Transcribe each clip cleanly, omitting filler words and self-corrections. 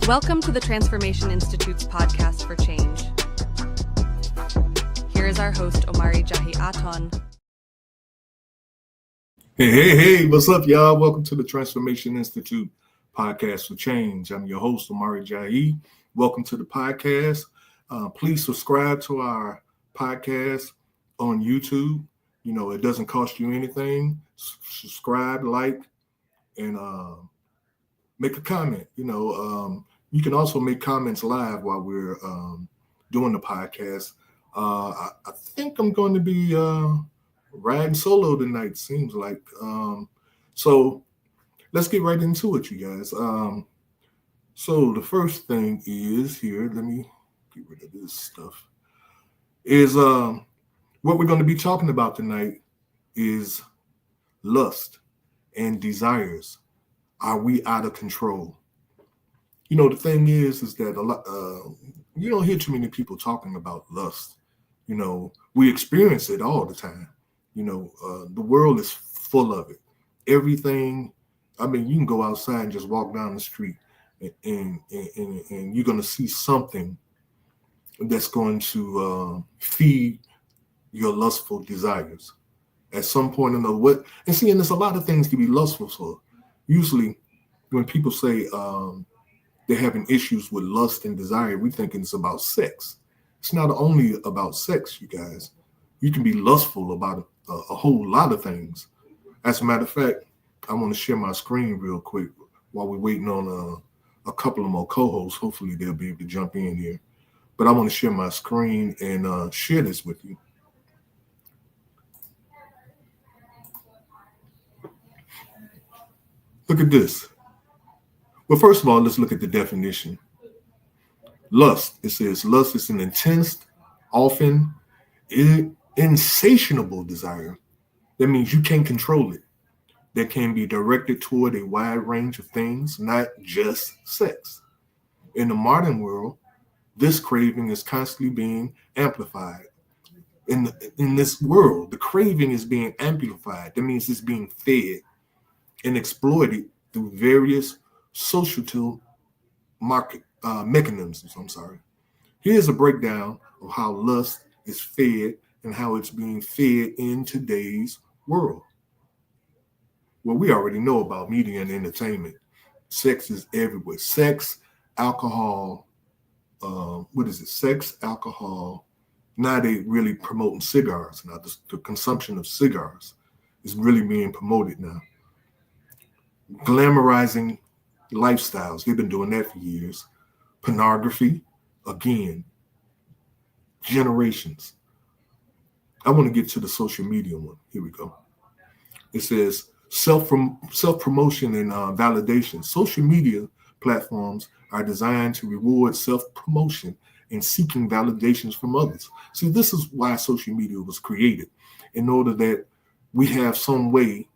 Welcome to the Transformation Institute's podcast for change. Here is our host, Omari JAHI Aton. Hey, what's up, y'all? Welcome to the Transformation Institute podcast for change. I'm your host, Omari JAHI. Welcome to the podcast. Please subscribe to our podcast on YouTube. You know, it doesn't cost you anything. Subscribe, like, and make a comment. You can also make comments live while we're doing the podcast. I think I'm going to be riding solo tonight, seems like. So let's get right into it, you guys. So the first thing is here, let me get rid of this stuff, is what we're going to be talking about tonight is lust and desires. Are we out of control? You know, the thing is that a lot, you don't hear too many people talking about lust. You know, we experience it all the time. You know, the world is full of it. Everything. I mean, you can go outside and just walk down the street, and you're going to see something that's going to feed your lustful desires at some point or another. And there's a lot of things to be lustful for. Usually, when people say they're having issues with lust and desire, we think it's about sex. It's not only about sex, you guys. You can be lustful about a whole lot of things. As a matter of fact, I want to share my screen real quick while we're waiting on a couple of more co-hosts. Hopefully they'll be able to jump in here. But I want to share my screen and share this with you. Look at this. Well, first of all, let's look at the definition. Lust. It says lust is an intense, often insatiable desire. That means you can't control it. That can be directed toward a wide range of things, not just sex. In the modern world, this craving is constantly being amplified. In this world, the craving is being amplified. That means it's being fed and exploited through various social market mechanisms. Here's a breakdown of how lust is fed and how it's being fed in today's world. Well, we already know about media and entertainment. Sex is everywhere. Sex, alcohol, sex, alcohol. Now they really promoting cigars. Now the consumption of cigars is really being promoted now. Glamorizing lifestyles. They've been doing that for years. Pornography, again, generations. I want to get to the social media one. Here we go. It says self-promotion and validation. Social media platforms are designed to reward self-promotion and seeking validations from others. See, this is why social media was created, in order that we have some way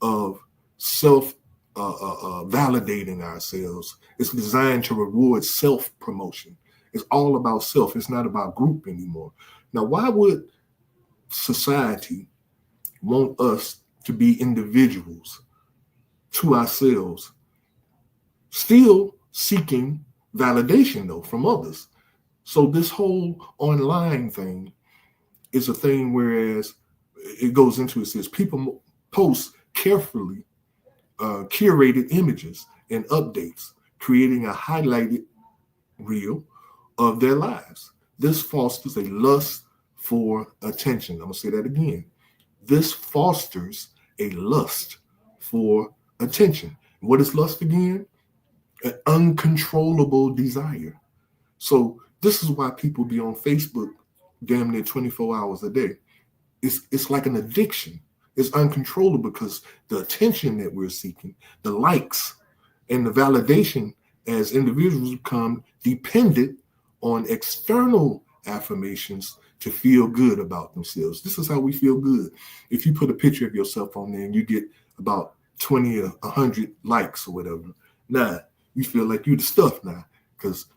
of validating ourselves. It's designed to reward self-promotion. It's all about self. It's not about group anymore. Now, why would society want us to be individuals to ourselves, still seeking validation, though, from others? So this whole online thing is a thing, whereas it goes into, it says people post carefully curated images and updates, creating a highlighted reel of their lives. This fosters a lust for attention. I'm going to say that again. This fosters a lust for attention. What is lust again? An uncontrollable desire. So this is why people be on Facebook damn near 24 hours a day. It's like an addiction. It's uncontrollable because the attention that we're seeking, the likes and the validation as individuals become dependent on external affirmations to feel good about themselves. This is how we feel good. If you put a picture of yourself on there and you get about 20 or 100 likes or whatever, now you feel like you're the stuff now.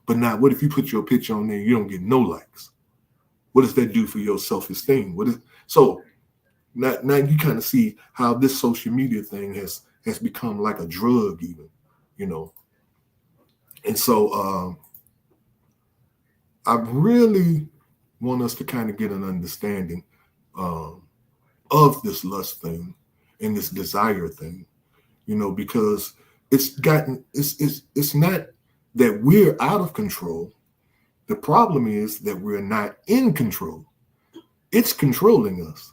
But now what if you put your picture on there and you don't get no likes? What does that do for your self-esteem? So now you kind of see how this social media thing has become like a drug even, you know. And so I really want us to kind of get an understanding of this lust thing and this desire thing, because it's not that we're out of control. The problem is that we're not in control. It's controlling us.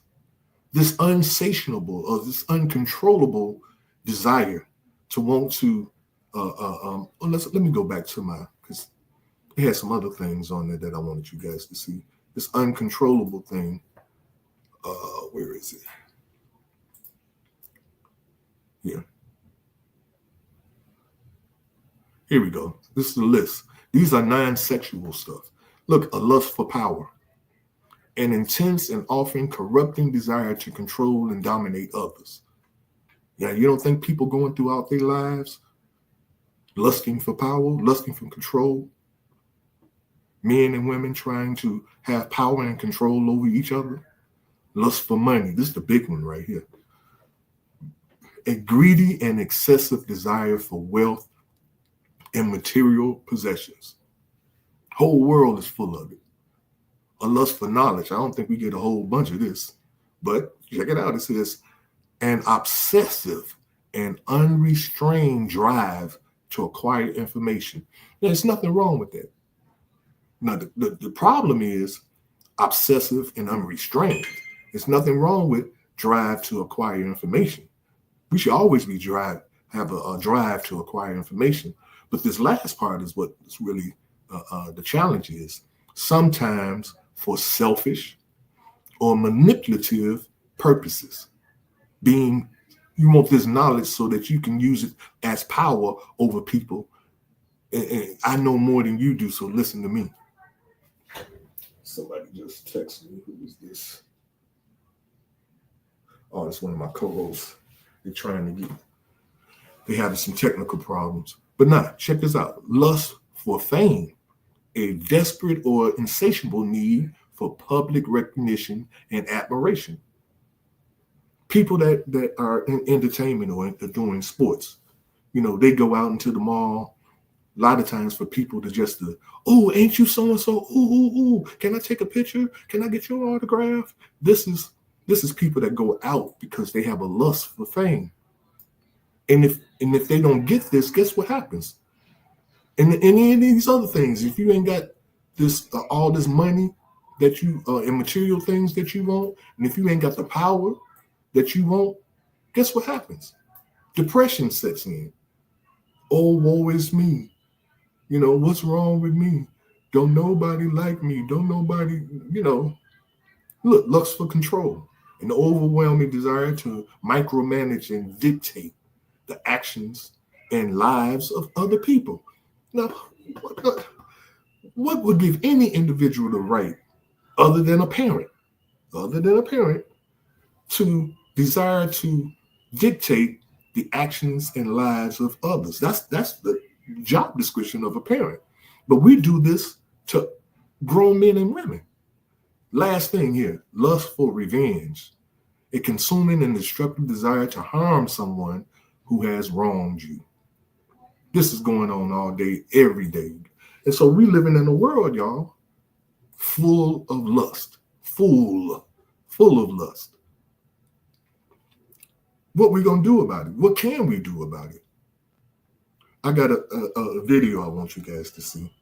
This unsatiable or this uncontrollable desire to want to. Let me go back to because it had some other things on there that I wanted you guys to see. This uncontrollable thing. Where is it? Here. Here we go. This is the list. These are non-sexual stuff. Look, a lust for power, an intense and often corrupting desire to control and dominate others. Yeah, you don't think people going throughout their lives lusting for power, lusting for control? Men and women trying to have power and control over each other. Lust for money. This is the big one right here. A greedy and excessive desire for wealth and material possessions. Whole world is full of it. A lust for knowledge. I don't think we get a whole bunch of this, but check it out. It says an obsessive and unrestrained drive to acquire information. There's nothing wrong with that. Now, the problem is obsessive and unrestrained. There's nothing wrong with drive to acquire information. We should always have a drive to acquire information. But this last part is what is really the challenge is. Sometimes for selfish or manipulative purposes. You want this knowledge so that you can use it as power over people. And I know more than you do, so listen to me. Somebody just texted me. Who is this? Oh, it's one of my co-hosts. They're having some technical problems. But nah, check this out. Lust for fame, a desperate or insatiable need for public recognition and admiration. People that are in entertainment or doing sports, they go out into the mall a lot of times for people to oh, ain't you so-and-so? Ooh, can I take a picture? Can I get your autograph? This is people that go out because they have a lust for fame. And if they don't get this, guess what happens? And any of these other things, if you ain't got this all this money that you and material things that you want, and if you ain't got the power that you want, guess what happens? Depression sets in. Oh, woe is me. What's wrong with me? Don't nobody like me. Don't nobody, look, lust for control, an overwhelming desire to micromanage and dictate the actions and lives of other people. Now, what would give any individual the right, other than a parent, to desire to dictate the actions and lives of others? That's the job description of a parent. But we do this to grown men and women. Last thing here, lust for revenge, a consuming and destructive desire to harm someone who has wronged you. This is going on all day, every day. And so we living in a world, y'all, full of lust, full of lust. What we going to do about it? What can we do about it? I got a video I want you guys to see.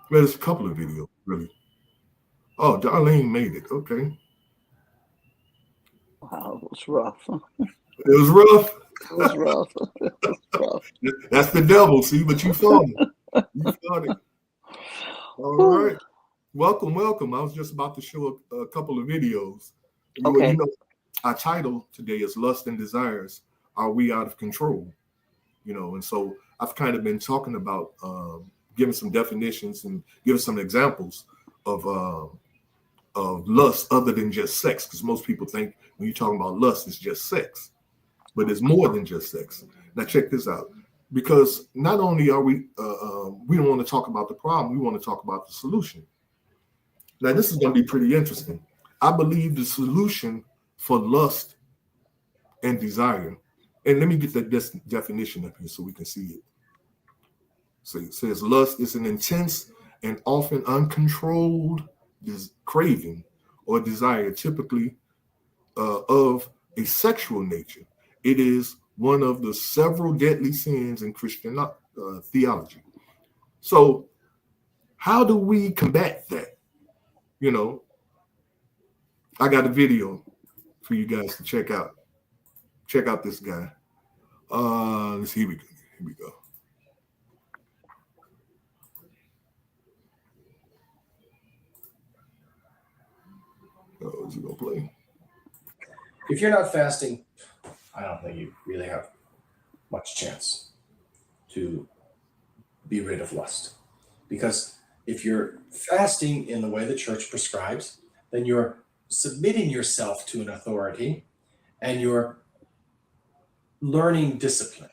Well, there's a couple of videos, really. Oh, Darlene made it. Okay. Wow, it was rough. It was rough. It was rough. It was rough. That's the devil, see, but you found it. You found it. All right. Welcome. I was just about to show a couple of videos. Okay. Our title today is Lust and Desires. Are we out of control? And so I've kind of been talking about giving some definitions and giving some examples of lust other than just sex, because most people think when you're talking about lust, it's just sex, but it's more than just sex. Now check this out, because not only are we don't want to talk about the problem, we want to talk about the solution. Now this is going to be pretty interesting. I believe the solution for lust and desire, and let me get that definition up here so we can see it. So it says lust is an intense and often uncontrolled craving or desire, typically of a sexual nature. It is one of the several deadly sins in Christian theology. So, how do we combat that? You know, I got a video for you guys to check out. Check out this guy. Let's see. Here we go. Oh, is he gonna play? If you're not fasting, I don't think you really have much chance to be rid of lust. Because if you're fasting in the way the church prescribes, then you're submitting yourself to an authority and you're learning discipline.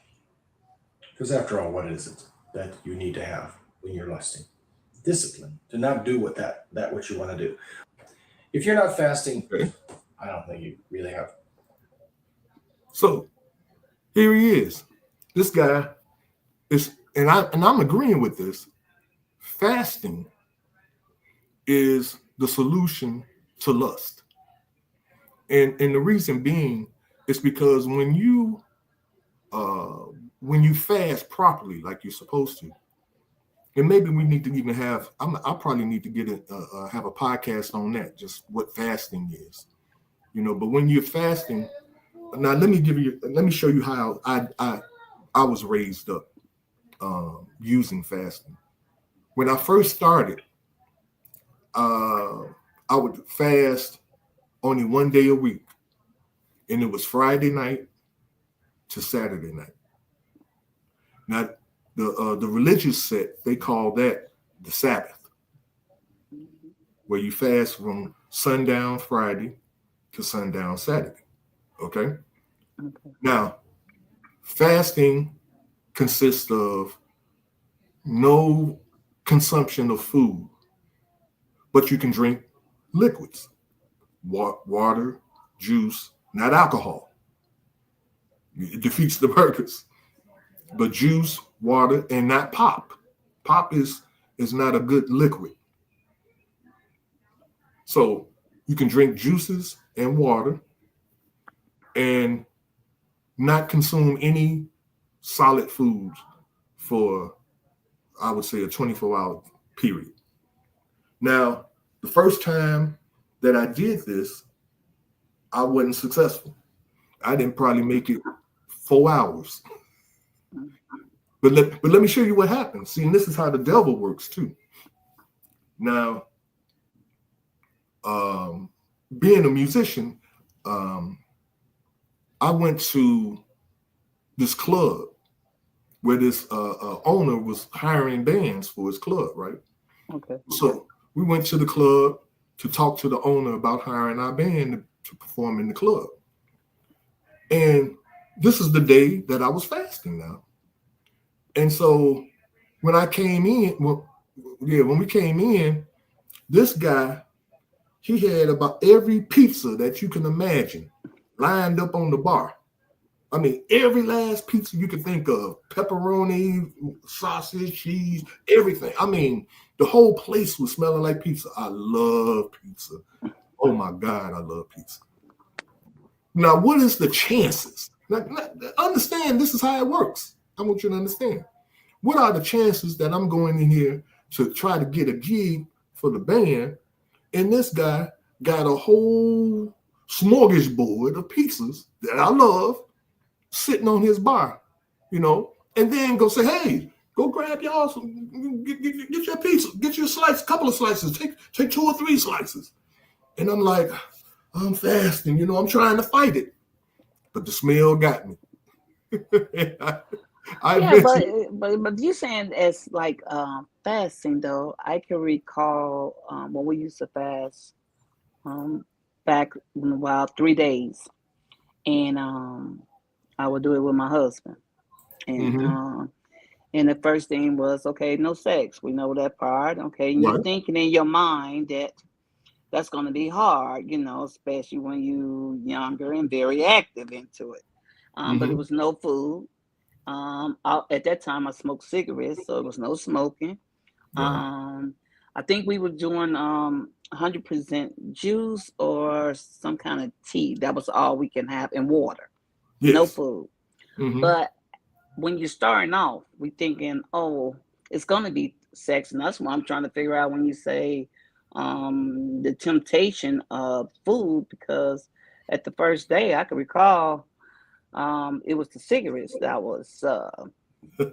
Because after all, what is it that you need to have when you're lusting? Discipline to not do what you want to do. If you're not fasting, I don't think you really have. So here he is. This guy is, and I'm agreeing with this. Fasting is the solution to lust. And the reason being is because when you fast properly, like you're supposed to, and maybe we need to even have, I probably need to get have a podcast on that, just what fasting is, but when you're fasting, now let me show you how I was raised up using fasting. When I first started, I would fast only one day a week, and it was Friday night to Saturday night. Now, the religious sect, they call that the Sabbath, where you fast from sundown Friday to sundown Saturday. Okay? Now, fasting consists of no consumption of food, but you can drink liquids, water, juice, not alcohol. It defeats the purpose. But juice, water, and not pop. Pop is not a good liquid. So you can drink juices and water and not consume any solid foods for, I would say, a 24-hour period. Now, the first time that I did this, I wasn't successful. I didn't probably make it 4 hours. But let me show you what happens. See, and this is how the devil works too. Now, being a musician, I went to this club where this owner was hiring bands for his club, right? Okay. So we went to the club to talk to the owner about hiring our band to perform in the club. And this is the day that I was fasting now. And so when I came in, when we came in, this guy, he had about every pizza that you can imagine lined up on the bar. I mean, every last pizza you could think of, pepperoni, sausage, cheese, everything. I mean, the whole place was smelling like pizza. I love pizza. Oh my God, I love pizza. Now, what is the chances? Now, understand, this is how it works. I want you to understand. What are the chances that I'm going in here to try to get a gig for the band, and this guy got a whole smorgasbord of pizzas that I love sitting on his bar, and then go say, hey, go grab y'all some, get your pizza, get your slice, couple of slices, take 2 or 3 slices. And I'm like, I'm fasting, I'm trying to fight it. But the smell got me. But you saying it's like fasting though. I can recall when we used to fast back in a while, 3 days, and I would do it with my husband, and and the first thing was, okay, no sex. We know that part. Okay, and you're thinking in your mind that that's going to be hard, especially when you're younger and very active into it. But it was no food. At that time, I smoked cigarettes, so it was no smoking. Yeah. I think we were doing 100% juice or some kind of tea. That was all we can have, and water, no Yes. food. Mm-hmm. But when you're starting off, we thinking, oh, it's gonna be sex, and that's what I'm trying to figure out when you say the temptation of food, because at the first day, I can recall it was the cigarettes that was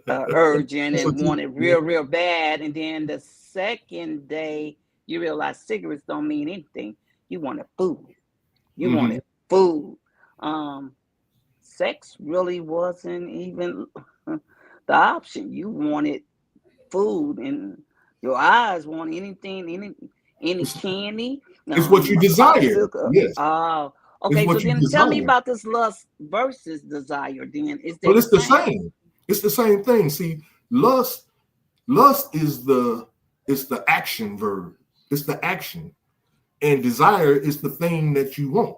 urging That's what and you, wanted yeah. real bad, and then the second day, you realize cigarettes don't mean anything. You wanted food. You Mm-hmm. wanted food. Um, Sex really wasn't even the option. You wanted food, and your eyes want anything, any It's, candy, it's what you a desire. popsicle. Yes. Oh, It's okay. So what you then tell me desire. about this lust versus desire. Then is they Well, the it's the same? same. It's the same thing. See, lust is the action verb. It's the action. And desire is the thing that you want.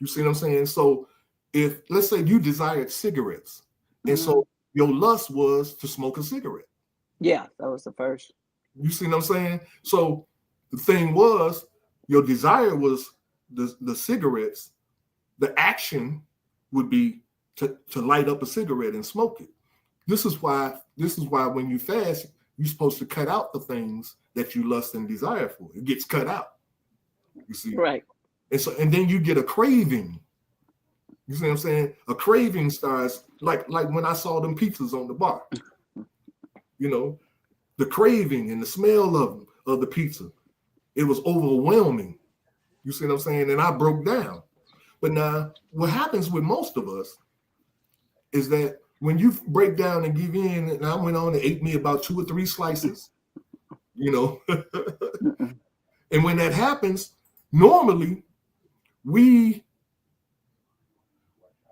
You see what I'm saying? So if let's say you desired cigarettes, and Hmm. so your lust was to smoke a cigarette. Yeah, that was the first. You see what I'm saying? So the thing was your desire was the cigarettes. The action would be to light up a cigarette and smoke it. This is why when you fast, you're supposed to cut out the things that you lust and desire for. It gets cut out. You see? Right. And then you get a craving. You see what I'm saying? A craving starts like when I saw them pizzas on the bar. You know, the craving and the smell of the pizza. It was overwhelming. You see what I'm saying? And I broke down. But now, what happens with most of us is that when you break down and give in, and I went on and ate me about 2 or 3 slices, you know, Mm-mm. and when that happens, normally we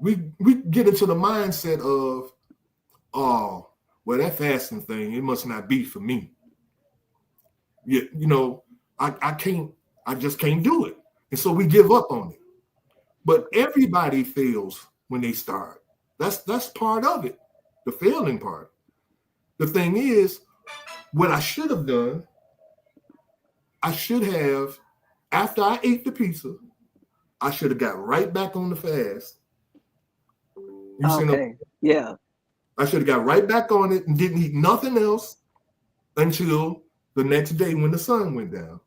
we get into the mindset of, oh, well, that fasting thing, it must not be for me. Yeah, I just can't do it. And so we give up on it. But everybody fails when they start. That's part of it, the failing part. The thing is, what I should have done, I should have, after I ate the pizza, I should have got right back on the fast. You see, Okay. Yeah. I should have got right back on it and didn't eat nothing else until the next day when the sun went down.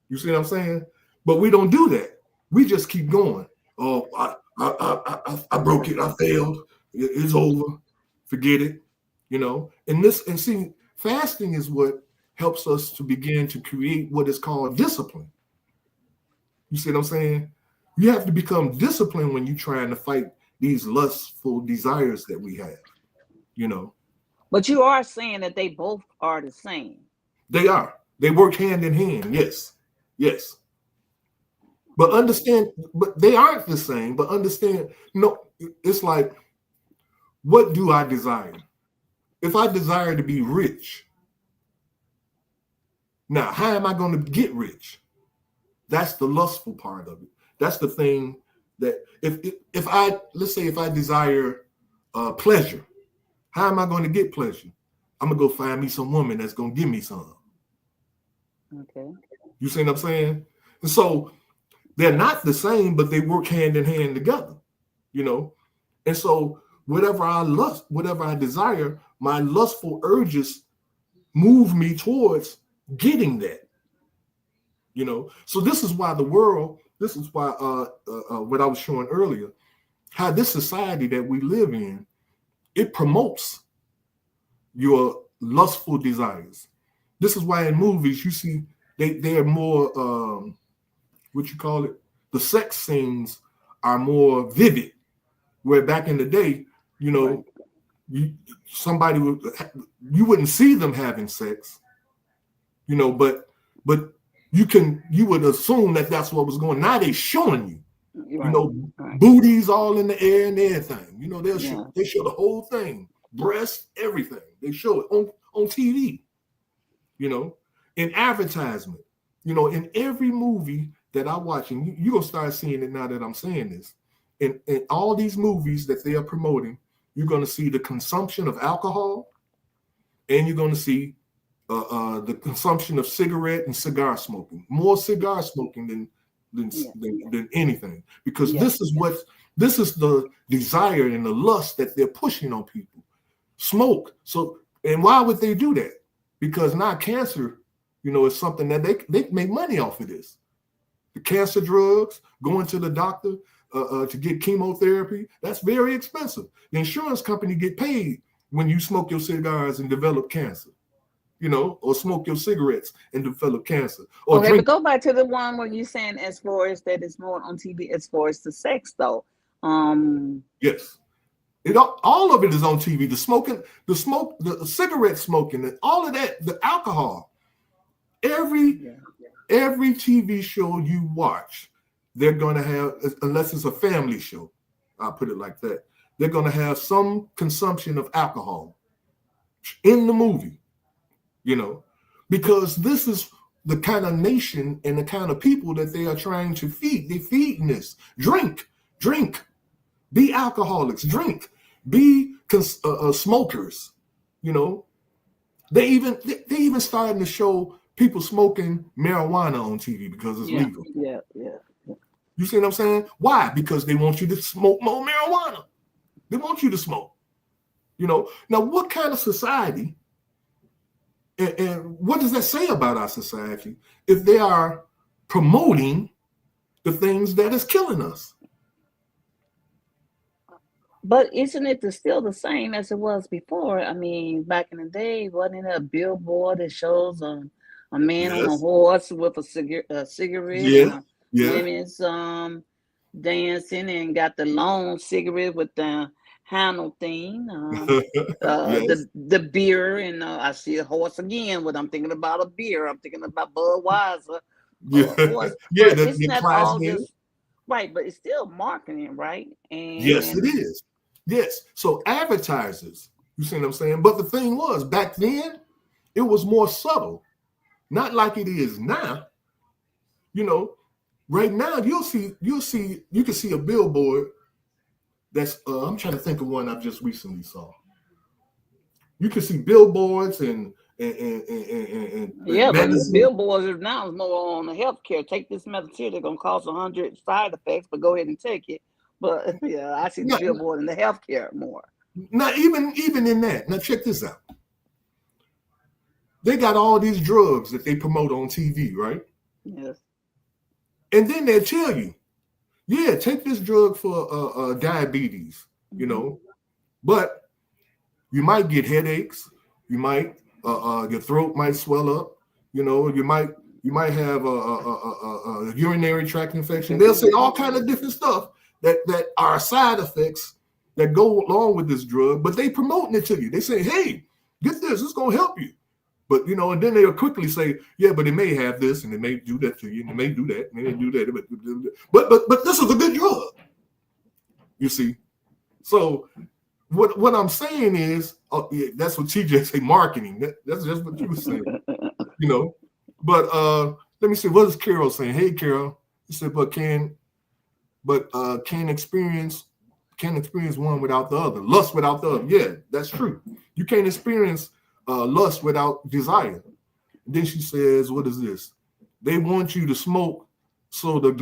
You see what I'm saying? But we don't do that. We just keep going. Oh, I broke it. I failed. It's over. Forget it. And see, fasting is what helps us to begin to create what is called discipline. You see what I'm saying? You have to become disciplined when you're trying to fight these lustful desires that we have. You know, But you are saying that they both are the same. they are. They work hand in hand. Yes. Yes. But Okay. understand, but they aren't the same. But understand, no, it's like, what do I desire? If I desire to be rich, now how am I going to get rich? That's the lustful part of it. That's the thing that if I let's say if I desire pleasure, how am I going to get pleasure? I'm gonna go find me some woman that's gonna give me some. Okay. You see what I'm saying? And so they're not the same, but they work hand in hand together. You know, and so whatever I lust, whatever I desire, my lustful urges move me towards getting that. So this is why this is why what I was showing earlier, how this society that we live in, it promotes your lustful desires. This is why in movies you see they are more what you call it, the sex scenes are more vivid, where back in the day, you Right. know, you somebody would you wouldn't see them having sex, but you would assume that that's what was going. Now they showing you, Right. Right. booties all in the air and everything. Yeah. They show the whole thing, breast, everything. They show it on TV. In advertisement. In every movie that I watch, and you're gonna start seeing it now that I'm saying this. In all these movies that they are promoting, you're going to see the consumption of alcohol, and you're going to see the consumption of cigarette and cigar smoking. More cigar smoking than anything, because this is the desire and the lust that they're pushing on people. Smoke. So, and why would they do that? Because now cancer, is something that they make money off of this. The cancer drugs, going to the doctor to get chemotherapy, that's very expensive. The insurance company get paid when you smoke your cigars and develop cancer, or smoke your cigarettes and develop cancer. Or okay, but go back to the one where you're saying as far as that is more on TV as far as the sex though. Yes. All of it is on TV. The smoking, the cigarette smoking, and all of that, the alcohol. Every TV show you watch, they're going to have, unless it's a family show, I'll put it like that, they're going to have some consumption of alcohol in the movie, because this is the kind of nation and the kind of people that they are trying to feed. They're feeding this. Drink. Be alcoholics, drink, be smokers, They even starting to show people smoking marijuana on TV because it's legal. Yeah. You see what I'm saying? Why? Because they want you to smoke more marijuana. They want you to smoke. Now, what kind of society and what does that say about our society if they are promoting the things that is killing us? But isn't it still the same as it was before? I mean, back in the day, wasn't it a billboard that shows a man on a horse with a cigarette and women's dancing and got the long cigarette with the handle thing, the beer, and I see a horse again. When I'm thinking about a beer, I'm thinking about Budweiser. Horse. Isn't that all just right? But it's still marketing, right? And yes, it is. Yes. So advertisers, you see what I'm saying? But the thing was, back then, it was more subtle. Not like it is now. Right now you can see a billboard that's I'm trying to think of one I've just recently saw. You can see billboards and but the billboards now is more on the healthcare. Take this medicine, they're gonna cause 100 side effects, but go ahead and take it. But I see the billboard in the healthcare more. Now, even in that. Now check this out. They got all these drugs that they promote on TV, right? Yes. And then they'll tell you, take this drug for diabetes, but you might get headaches. You might your throat might swell up. You might have a urinary tract infection. They'll say all kind of different stuff that are side effects that go along with this drug, but they promoting it to you. They say, hey, get this, it's gonna help you. But and then they'll quickly say, but it may have this and it may do that to you, and it may do that, and it may do that. But this is a good drug. You see? So what I'm saying is, that's what TJ say, marketing. That's just what you were saying. But let me see, what is Carol saying? Hey Carol, he said, but can experience one without the other. Lust without the other. Yeah, that's true. You can't experience lust without desire. And then she says, what is this? They want you to smoke so the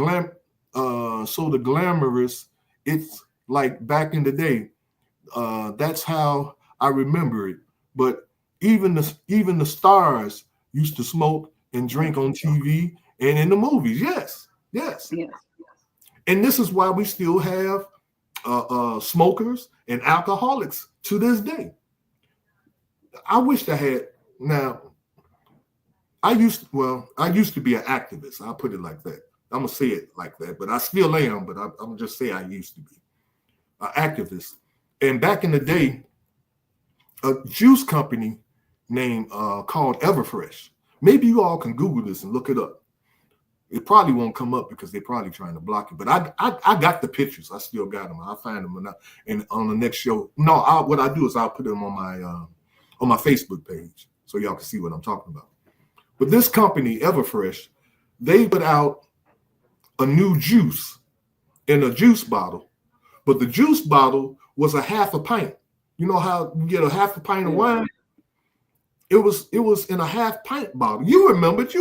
glamorous, it's like back in the day. That's how I remember it. But even the stars used to smoke and drink on TV and in the movies. Yes. And this is why we still have smokers and alcoholics to this day. I wish I had. Now, I used to be an activist. I'll put it like that. I'm gonna say it like that, but I still am. But I'm gonna just say I used to be an activist. And back in the day, a juice company named called Everfresh. Maybe you all can Google this and look it up. It probably won't come up because they're probably trying to block it. But I got the pictures. I still got them. I'll find them and on the next show. No, what I do is I'll put them on my Facebook page so y'all can see what I'm talking about. But this company, Everfresh, they put out a new juice in a juice bottle, but the juice bottle was a half a pint. You know how you get a half a pint of wine? It was in a half pint bottle. You remember it?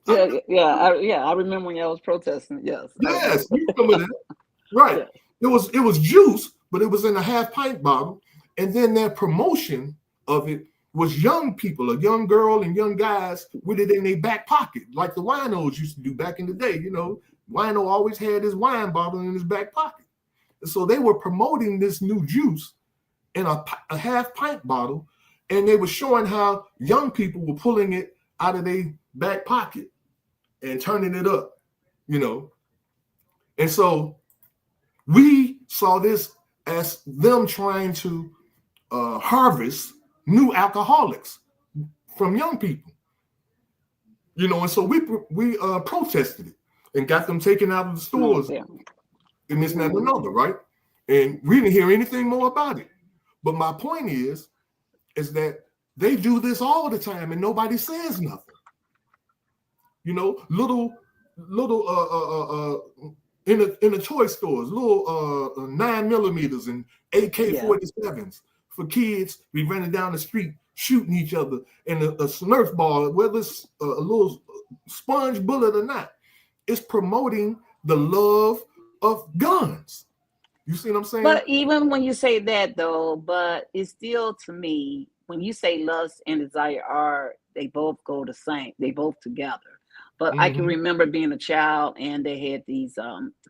I remember when y'all was protesting. Yes. Yes, you remember that. Right. Yeah. It was juice, but it was in a half pint bottle. And then their promotion of it was young people, a young girl and young guys with it in their back pocket, like the winos used to do back in the day. You know, wino always had his wine bottle in his back pocket. And so they were promoting this new juice in a half pint bottle, and they were showing how young people were pulling it out of their back pocket and turning it up, you know. And so we saw this as them trying to harvest new alcoholics from young people, you know. And so we protested it and got them taken out of the stores and this and that and another, right? And we didn't hear anything more about it. But my point is that they do this all the time and nobody says nothing. You know, little in the toy stores, little 9mm and AK-47s for kids be running down the street shooting each other, and a Smurf ball, whether it's a little sponge bullet or not, it's promoting the love of guns. You see what I'm saying? But even when you say that, though, but it's still, to me, when you say lust and desire they both go the same. They both together. But I can remember being a child and they had these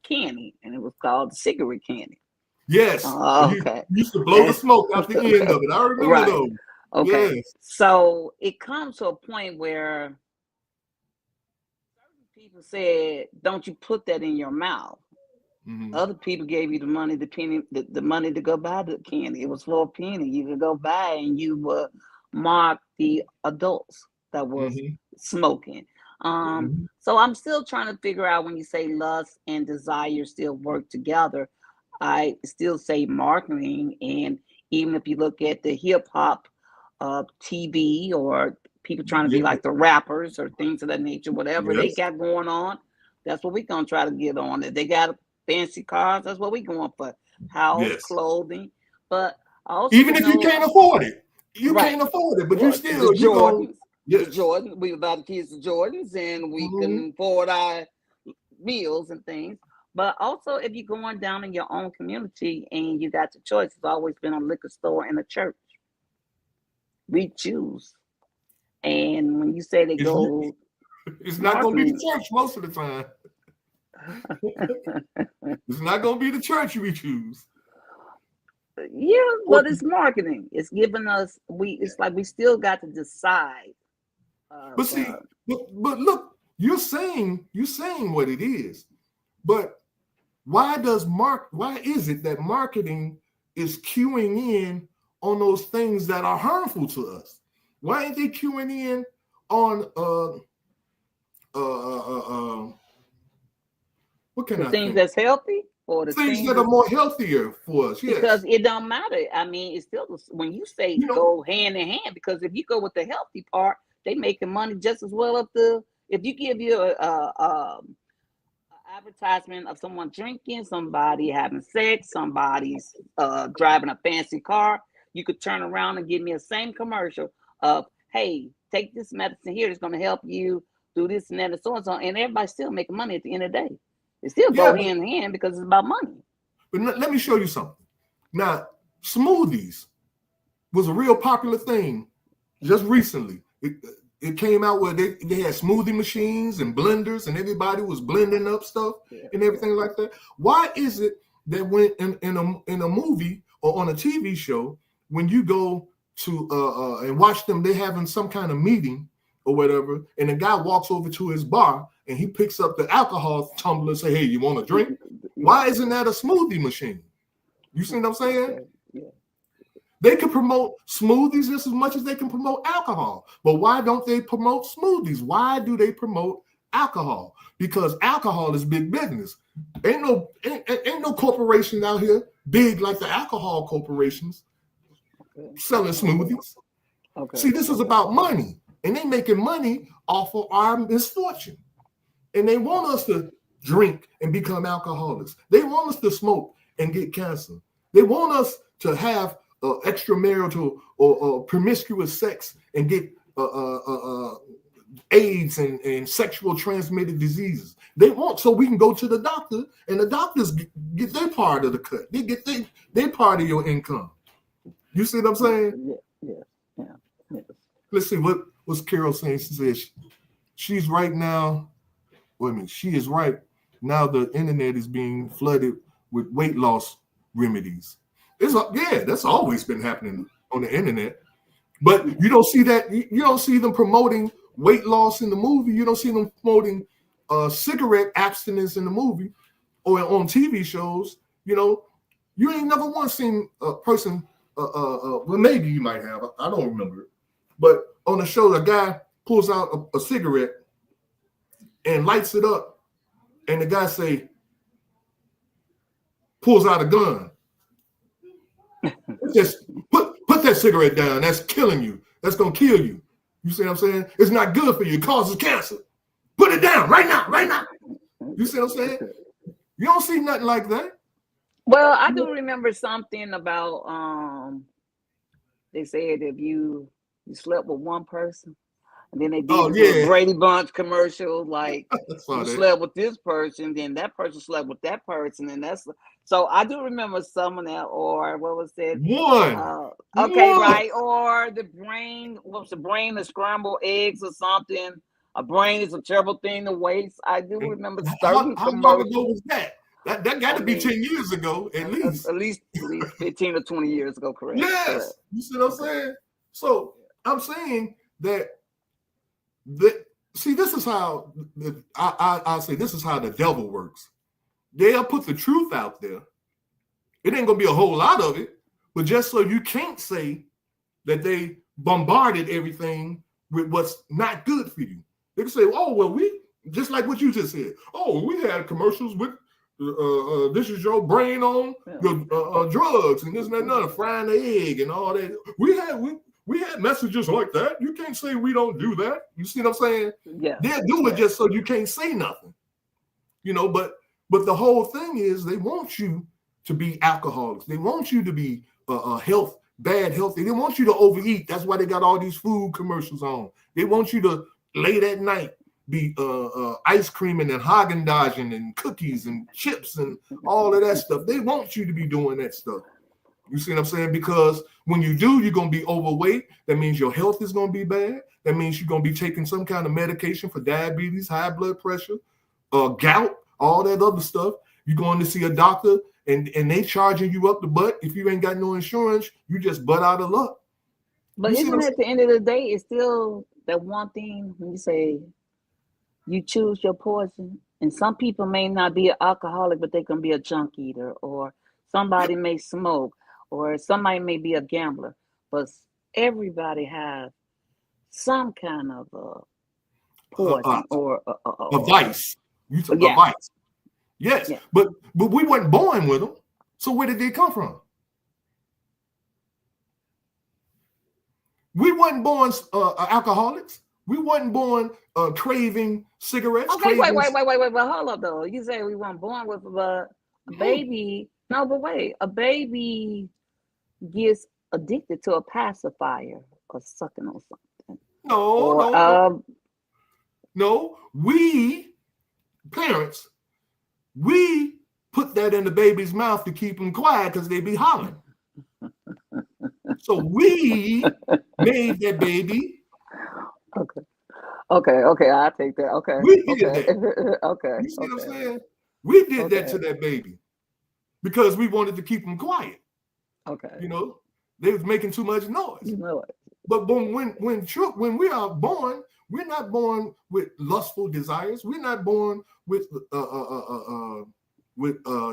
candy, and it was called the cigarette candy. Yes. Okay. You used to blow the smoke out the end of it. I remember those. Okay. Yes. So it comes to a point where certain people said, "Don't you put that in your mouth." Other people gave you the money, the money to go buy the candy. It was for a penny. You could go buy and you would mark the adults that was smoking. So I'm still trying to figure out, when you say lust and desire still work together, I still say marketing. And even if you look at the hip hop TV, or people trying to be like the rappers or things of that nature, whatever they got going on, that's what we're going to try to get on. If they got fancy cars, that's what we're going for. House, clothing. But also, even if you can't afford it, can't afford it, but you still, the Jordans. Yes. The Jordan, we buy the kids the Jordans, and we can afford our meals and things. But also, if you're going down in your own community and you got the choice, it's always been a liquor store and a church. We choose. And when you say they go, it's not going to be the church most of the time. It's not going to be the church we choose. Yeah, but it's marketing. It's giving us, it's like we still got to decide. But see, but look, you're saying what it is. But why is it that marketing is cueing in on those things that are harmful to us? Why ain't they cueing in on what kind of things that's healthy, or the things that are more healthier for us? Yes. Because it don't matter. I mean, it's still, when you say go hand in hand, because if you go with the healthy part, they making money just as well. If you give you a advertisement of someone drinking, somebody having sex, somebody's driving a fancy car, you could turn around and give me a same commercial of, hey, take this medicine here, it's going to help you do this and that and so on, and everybody's still making money at the end of the day. It still go hand in hand because it's about money. But let me show you something. Now, smoothies was a real popular thing just recently. It came out where they had smoothie machines and blenders, and everybody was blending up stuff and everything like that. Why is it that when in a movie or on a TV show, when you go to and watch them, they having some kind of meeting or whatever, and the guy walks over to his bar and he picks up the alcohol tumbler and say, "Hey, you want a drink?" Why isn't that a smoothie machine? You see what I'm saying? They can promote smoothies just as much as they can promote alcohol. But why don't they promote smoothies? Why do they promote alcohol? Because alcohol is big business. Ain't no corporation out here big like the alcohol corporations selling smoothies. See, this is about money. And they making money off of our misfortune. And they want us to drink and become alcoholics. They want us to smoke and get cancer. They want us to have extramarital or promiscuous sex and get AIDS and sexual transmitted diseases. They want so we can go to the doctor and the doctors get their part of the cut. They get their part of your income. You see what I'm saying? Yeah. Let's see what's Carol saying. She says she's right now. Wait a minute. She is right now. The internet is being flooded with weight loss remedies. That's always been happening on the internet. But you don't see that. You don't see them promoting weight loss in the movie. You don't see them promoting cigarette abstinence in the movie or on TV shows. You ain't never once seen a person. Well, maybe you might have. I don't remember. But on the show, a guy pulls out a cigarette and lights it up, and the guy pulls out a gun. Just put that cigarette down. That's killing you. That's gonna kill you. You see what I'm saying? It's not good for you. It causes cancer. Put it down right now. You see what I'm saying? You don't see nothing like that. Well, I do remember something about they said if you slept with one person, and then they did the Brady Bunch commercial, like you slept with this person, then that person slept with that person, and that's so I do remember some of that. Or what was it? Right? Or the brain. What was the brain? The scrambled eggs or something. A brain is a terrible thing to waste. I do remember certain how long ago was that? That got to be 10 years ago, at least. At least 15 or 20 years ago, correct? Yes. Correct. You see what I'm saying? So I'm saying that see, this is how I say this is how the devil works. They'll put the truth out there. It ain't gonna be a whole lot of it, but just so you can't say that they bombarded everything with what's not good for you. They can say, oh, well, we just like what you just said. Oh, we had commercials with this is your brain on your drugs and this and that, another, frying the egg and all that. We had messages like that. You can't say we don't do that. You see what I'm saying? Yeah. They'll do it just so you can't say nothing. But the whole thing is they want you to be alcoholics. They want you to be bad healthy. They want you to overeat. That's why they got all these food commercials on. They want you to late at night be ice creaming and Haagen-Dazsing and cookies and chips and all of that stuff. They want you to be doing that stuff. You see what I'm saying? Because when you do, you're going to be overweight. That means your health is going to be bad. That means you're going to be taking some kind of medication for diabetes, high blood pressure, gout, all that other stuff. You're going to see a doctor and they charging you up the butt. If you ain't got no insurance, you just butt out of luck. But isn't at the end of the day, it's still that one thing when you say you choose your poison, and some people may not be an alcoholic, but they can be a junk eater, or somebody may smoke, or somebody may be a gambler, but everybody has some kind of poison or a vice. You took a vice. Yes, yeah. but we weren't born with them. So where did they come from? We weren't born alcoholics. We weren't born craving cigarettes. Okay, wait. Hold up, though. You say we weren't born with a baby. No, but wait. A baby gets addicted to a pacifier or sucking on something. No. We parents, we put that in the baby's mouth to keep them quiet because they be hollering. So we made that baby. Okay, I'll take that. Okay. We did that. Okay. You see what I'm saying? We did that to that baby because we wanted to keep them quiet. Okay. They was making too much noise. You know it. But when we are born, we're not born with lustful desires. We're not born with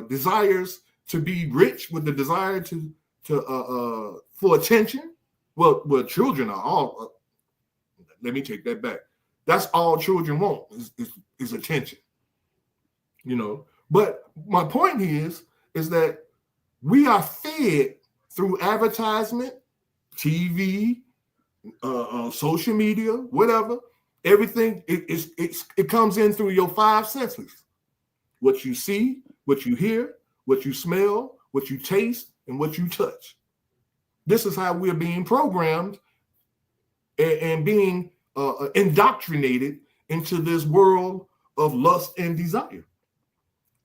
desires to be rich, with the desire for attention. Well, children are all. Let me take that back. That's all children want is attention. But my point is that we are fed through advertisement, TV, social media, whatever. Everything it comes in through your five senses: what you see, what you hear, what you smell, what you taste, and what you touch. This is how we're being programmed and being indoctrinated into this world of lust and desire.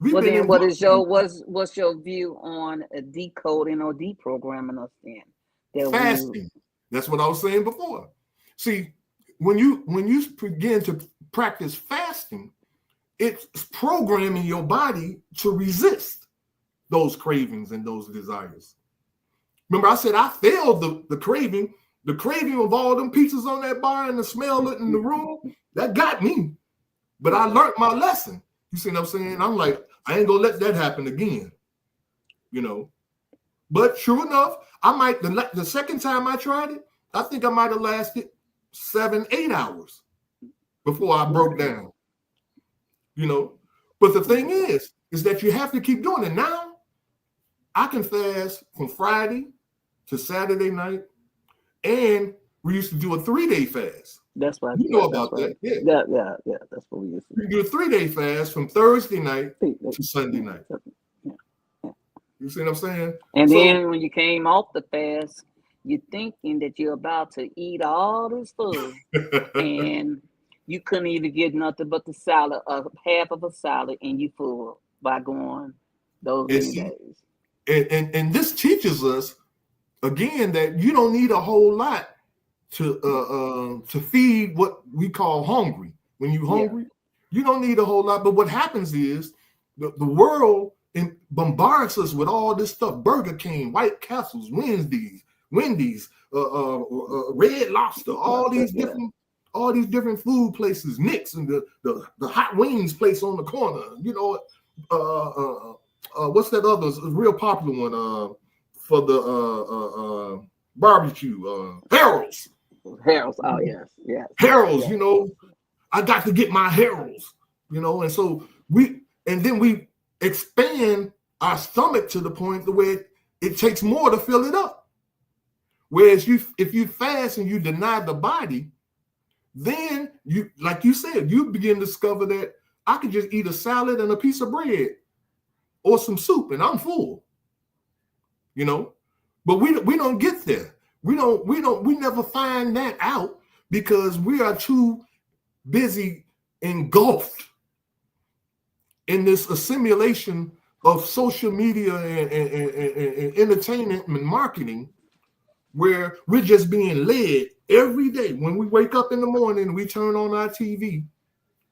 Well, then, what's your view on decoding or deprogramming us then? Fasting. That's what I was saying before. See, when you begin to practice fasting, it's programming your body to resist those cravings and those desires. Remember, I said I failed the craving of all them pizzas on that bar and the smell in the room. That got me. But I learned my lesson. You see what I'm saying? I'm like, I ain't gonna let that happen again. You know. But sure enough, the second time I tried it, I think I might have lasted 7-8 hours before I broke down. You know. But the thing is that you have to keep doing it. Now I can fast from Friday to Saturday night, and we used to do a 3-day fast. That's right. You know about that. Yeah. Yeah. That's what we used to do. You do a 3-day fast from Thursday night to Sunday night. Yeah. You see what I'm saying? And then when you came off the fast, you're thinking that you're about to eat all this food, and you couldn't even get nothing but the salad, half of a salad, and you full by going those many days. And this teaches us again that you don't need a whole lot to feed what we call hungry. When you're hungry, you don't need a whole lot. But what happens is the world bombards us with all this stuff: Burger King, White Castles, Wendy's, Red Lobster, all these different food places, Nick's and the hot wings place on the corner. You know, what's that other real popular one for the barbecue? Harold's. Oh yes. Harold's. Yes. You know, I got to get my Harold's. You know, and so we expand our stomach to the point where it takes more to fill it up. Whereas if you fast and you deny the body, then you, like you said, you begin to discover that I could just eat a salad and a piece of bread or some soup and I'm full. You know, but we don't get there. We never find that out because we are too busy engulfed in this assimilation of social media and entertainment and marketing, where we're just being led every day. When we wake up in the morning and we turn on our TV,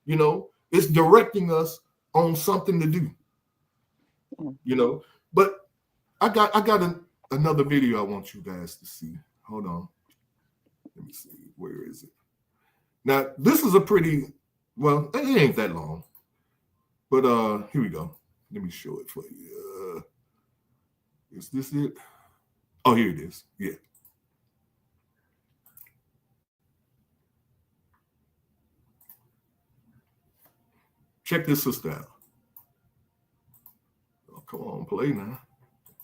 you know, it's directing us on something to do, you know. But I got another video I want you guys to see. Hold on. Let me see. Where is it? Now, this is a pretty, well, it ain't that long. But here we go. Let me show it for you. Is this it? Oh, here it is. Yeah. Check this sister out. Oh, come on, play now.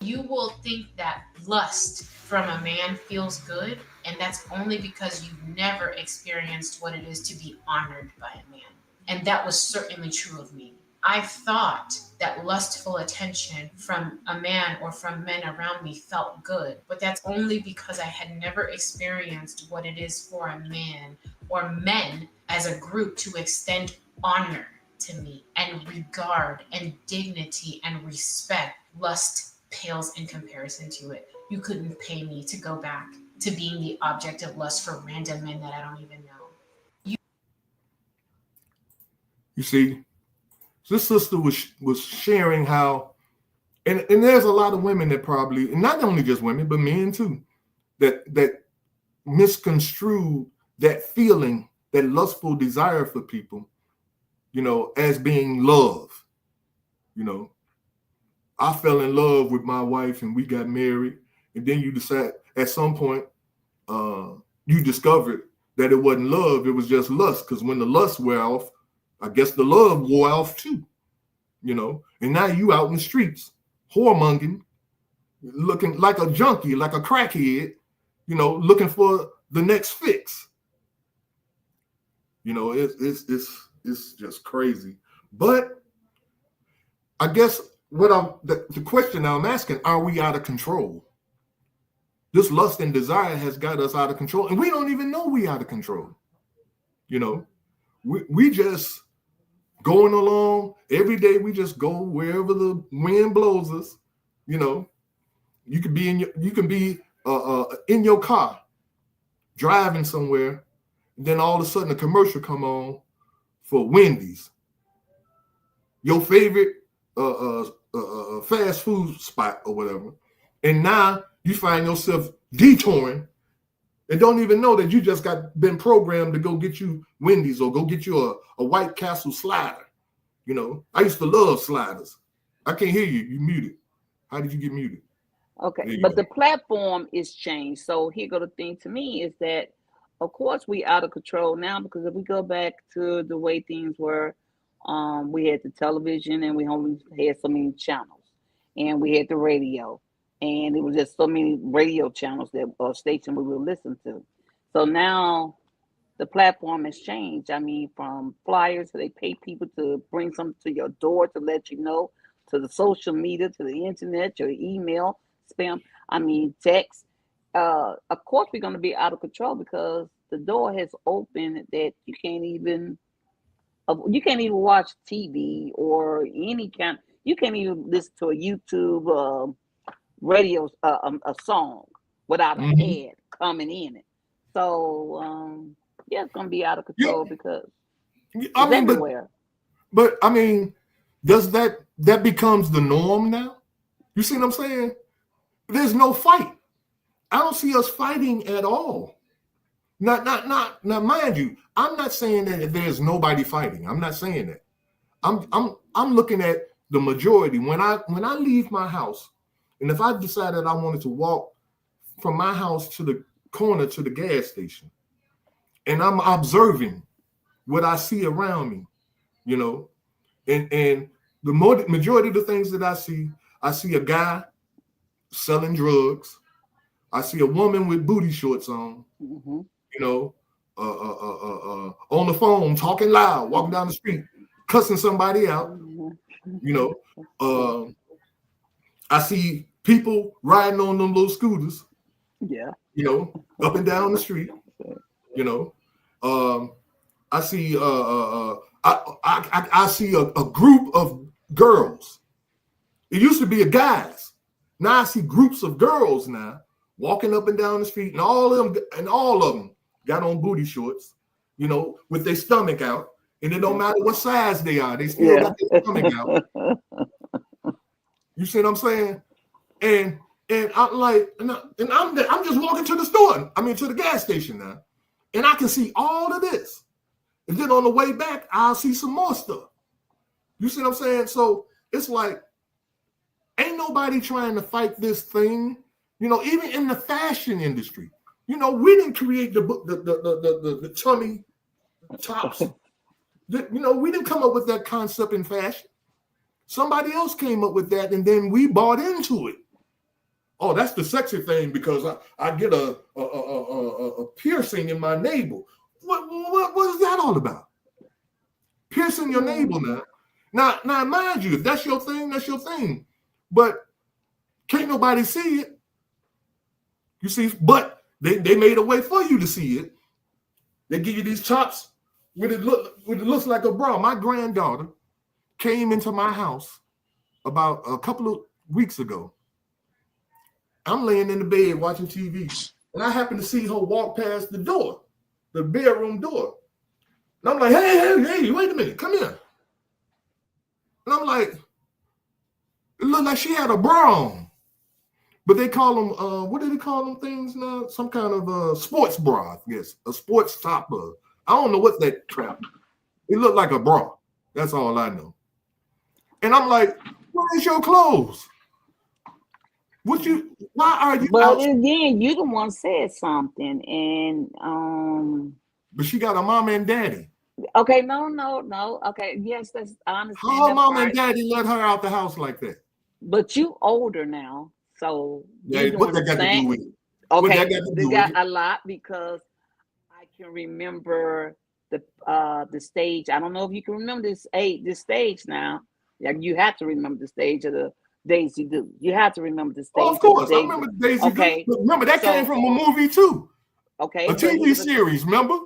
You will think that lust from a man feels good, and that's only because you've never experienced what it is to be honored by a man. And that was certainly true of me. I thought that lustful attention from a man or from men around me felt good, but that's only because I had never experienced what it is for a man or men as a group to extend honor to me and regard and dignity and respect. Lust pales in comparison to it. You couldn't pay me to go back to being the object of lust for random men that I don't even know. You see, this sister was sharing how, and there's a lot of women that probably, and not only just women, but men too, that misconstrue that feeling, that lustful desire for people, you know, as being love. You know, I fell in love with my wife and we got married, and then you decide at some point you discovered that it wasn't love, it was just lust, because when the lust wear off, I guess the love wore off too, you know, and now you out in the streets, whoremongering, looking like a junkie, like a crackhead, you know, looking for the next fix. You know, it's just crazy. But I guess the question I'm asking, are we out of control? This lust and desire has got us out of control, and we don't even know we out of control. You know, we just going along every day. We just go wherever the wind blows us. You know, you could be in your car driving somewhere, and then all of a sudden a commercial come on for Wendy's, your favorite fast food spot or whatever, and now you find yourself detouring and don't even know that you just been programmed to go get you Wendy's or go get you a White Castle slider. You know, I used to love sliders. I can't hear you. You muted. How did you get muted? Okay, but the platform is changed. So here go the thing to me is that, of course, we out of control now, because if we go back to the way things were, we had the television and we only had so many channels, and we had the radio, and it was just so many radio channels that station we would listen to. So now the platform has changed. I mean, from flyers, they pay people to bring something to your door to let you know, to the social media, to the internet, your email, spam, text. Of course, we're going to be out of control because the door has opened that you can't even watch TV or any kind. You can't even listen to a YouTube radio a song without an ad coming in it. So yeah, it's going to be out of control because it's everywhere. But I mean, does that becomes the norm now? You see what I'm saying? There's no fight. I don't see us fighting at all. Not mind you, I'm not saying that there's nobody fighting. I'm not saying that. I'm looking at the majority. When I leave my house, and if I decided I wanted to walk from my house to the corner to the gas station, and I'm observing what I see around me, you know, and the majority of the things that I see a guy selling drugs. I see a woman with booty shorts on, you know, on the phone, talking loud, walking down the street, cussing somebody out, you know. I see people riding on them little scooters, you know, up and down the street, you know. I see I see a group of girls. It used to be guys. Now I see groups of girls now walking up and down the street, and all of them got on booty shorts, you know, with their stomach out, and it don't matter what size they are, they still got their stomach out. You see what I'm saying? And I'm like, and I'm just walking to the store. To the gas station now, and I can see all of this. And then on the way back, I'll see some more stuff. You see what I'm saying? So it's like, ain't nobody trying to fight this thing. You know, even in the fashion industry, you know, we didn't create the tummy tops. You know, we didn't come up with that concept in fashion. Somebody else came up with that, and then we bought into it. Oh, that's the sexy thing because I get a piercing in my navel. What is that all about? Piercing your navel now. Now, mind you, if that's your thing, that's your thing. But can't nobody see it. You see, but they made a way for you to see it. They give you these chops with it looks like a bra. My granddaughter came into my house about a couple of weeks ago. I'm laying in the bed watching TV, and I happened to see her walk past the door, the bedroom door. And I'm like, hey, wait a minute, come here. And I'm like, it looked like she had a bra on. But they call them, what do they call them things now? Some kind of sports bra, yes, a sports top. I don't know what that crap. It looked like a bra. That's all I know. And I'm like, where's your clothes? Why are you But out? again, you the one said something, and But she got a mama and daddy. okay, no. Okay, yes, that's I understand. How her That mama part. and daddy let her out the house like that? But you older now, so Yeah, what that got to do with it? What Okay, that got to they do got with it? a lot because I can remember the stage. I don't know if you can remember this stage now Yeah, you have to remember the stage of the Daisy Duke. You have to remember the stage. Oh, of course, I remember Daisy Okay. Duke. Remember that came from a movie too, Okay. a TV series. Remember,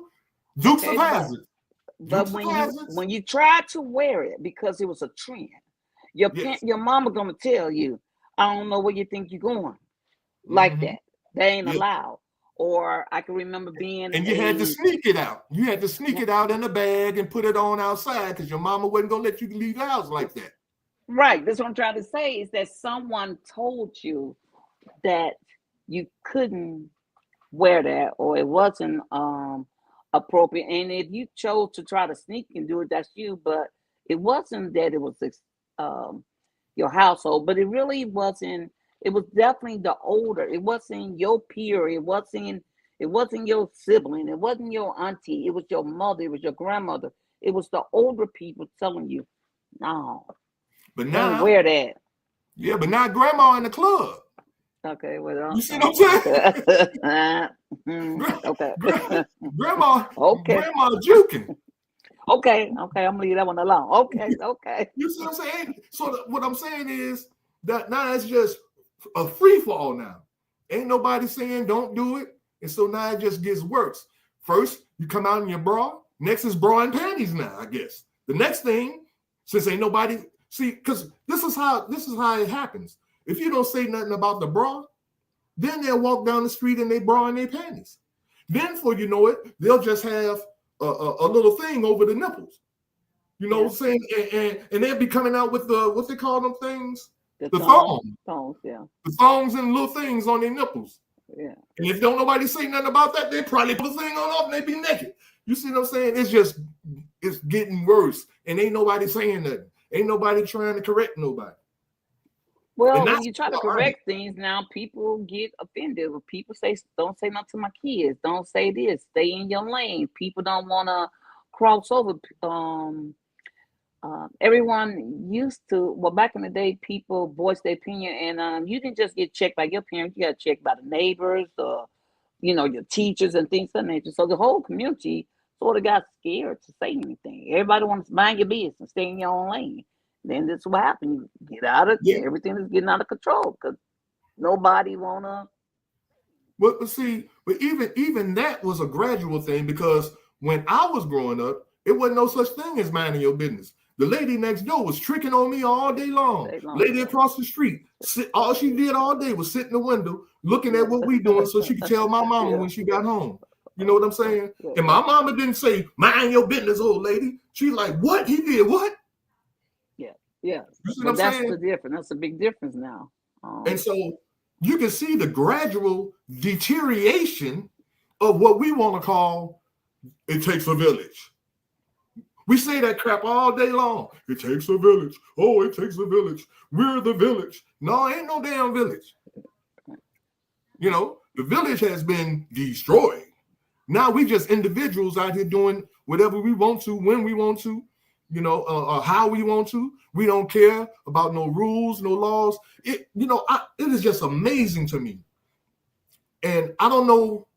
Dukes of Hazzard. But when you try to wear it because it was a trend, your mama gonna tell you, I don't know where you think you're going, like that. They ain't allowed. Or I can remember being and you had to sneak it out. You had to sneak it out in a bag and put it on outside because your mama wasn't gonna let you leave the house like that. Right. That's what I'm trying to say is that someone told you that you couldn't wear that or it wasn't appropriate. And if you chose to try to sneak and do it, that's you. But it wasn't that it was your household, but it really wasn't. It was definitely the older. It wasn't your peer. It wasn't your sibling. It wasn't your auntie. It was your mother. It was your grandmother. It was the older people telling you, no. But now don't wear that. Yeah, but now grandma in the club. Okay, well, you see what I'm saying? Okay. Grandma juking. Okay, I'm gonna leave that one alone. Okay. You see what I'm saying? So what I'm saying is that now it's just a free fall now. Ain't nobody saying don't do it, and so now it just gets worse. First, you come out in your bra. Next is bra and panties. Now, I guess the next thing, since ain't nobody see, because this is how it happens. If you don't say nothing about the bra, then they'll walk down the street in their bra and their panties. Then, before you know it, they'll just have a little thing over the nipples. You know what I'm saying? And they'll be coming out with the, what they call them things? The thongs. Yeah. The thongs and little things on their nipples. Yeah. And if don't nobody say nothing about that, they probably put the thing on off and they be naked. You see what I'm saying? It's getting worse. And ain't nobody saying nothing. Ain't nobody trying to correct nobody. Well, when you try to correct things now, people get offended. When people say, don't say nothing to my kids. Don't say this. Stay in your lane. People don't want to cross over. Everyone used to, well, back in the day, people voiced their opinion, and you didn't just get checked by your parents. You got checked by the neighbors, or, your teachers and things of that nature. So the whole community sort of got scared to say anything. Everybody wants to mind your business, stay in your own lane. Then this is what happened. You get out of everything is getting out of control because nobody wanna. But see, even that was a gradual thing, because when I was growing up, it wasn't no such thing as minding your business. The lady next door was tricking on me all day long. Lady across the street, all she did all day was sit in the window looking at what we doing so she could tell my mama when she got home. You know what I'm saying? And my mama didn't say, mind your business, old lady. She's like, what? He did what? Yeah. But that's the difference. That's a big difference now. And so you can see the gradual deterioration of what we want to call it takes a village. We say that crap all day long. It takes a village. Oh, it takes a village. We're the village. No, ain't no damn village. The village has been destroyed. Now we just individuals out here doing whatever we want to, when we want to, how we want to. We don't care about no rules, no laws. It is just amazing to me. And I don't know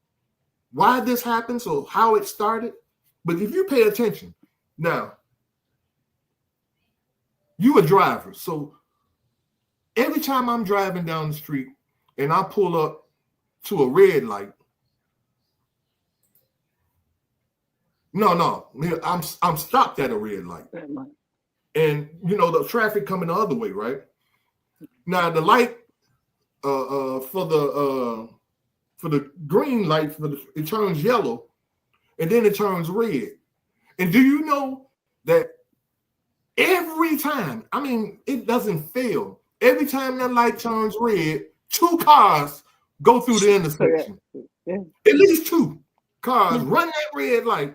why this happens or how it started, but if you pay attention, now, you a driver, so every time I'm driving down the street and I pull up to a red light, I'm stopped at a red light. And, the traffic coming the other way, right? Now, the light for the green light, it turns yellow, and then it turns red. And do you know that every time, it doesn't fail. Every time that light turns red, 2 cars go through the intersection. At least 2 cars run that red light.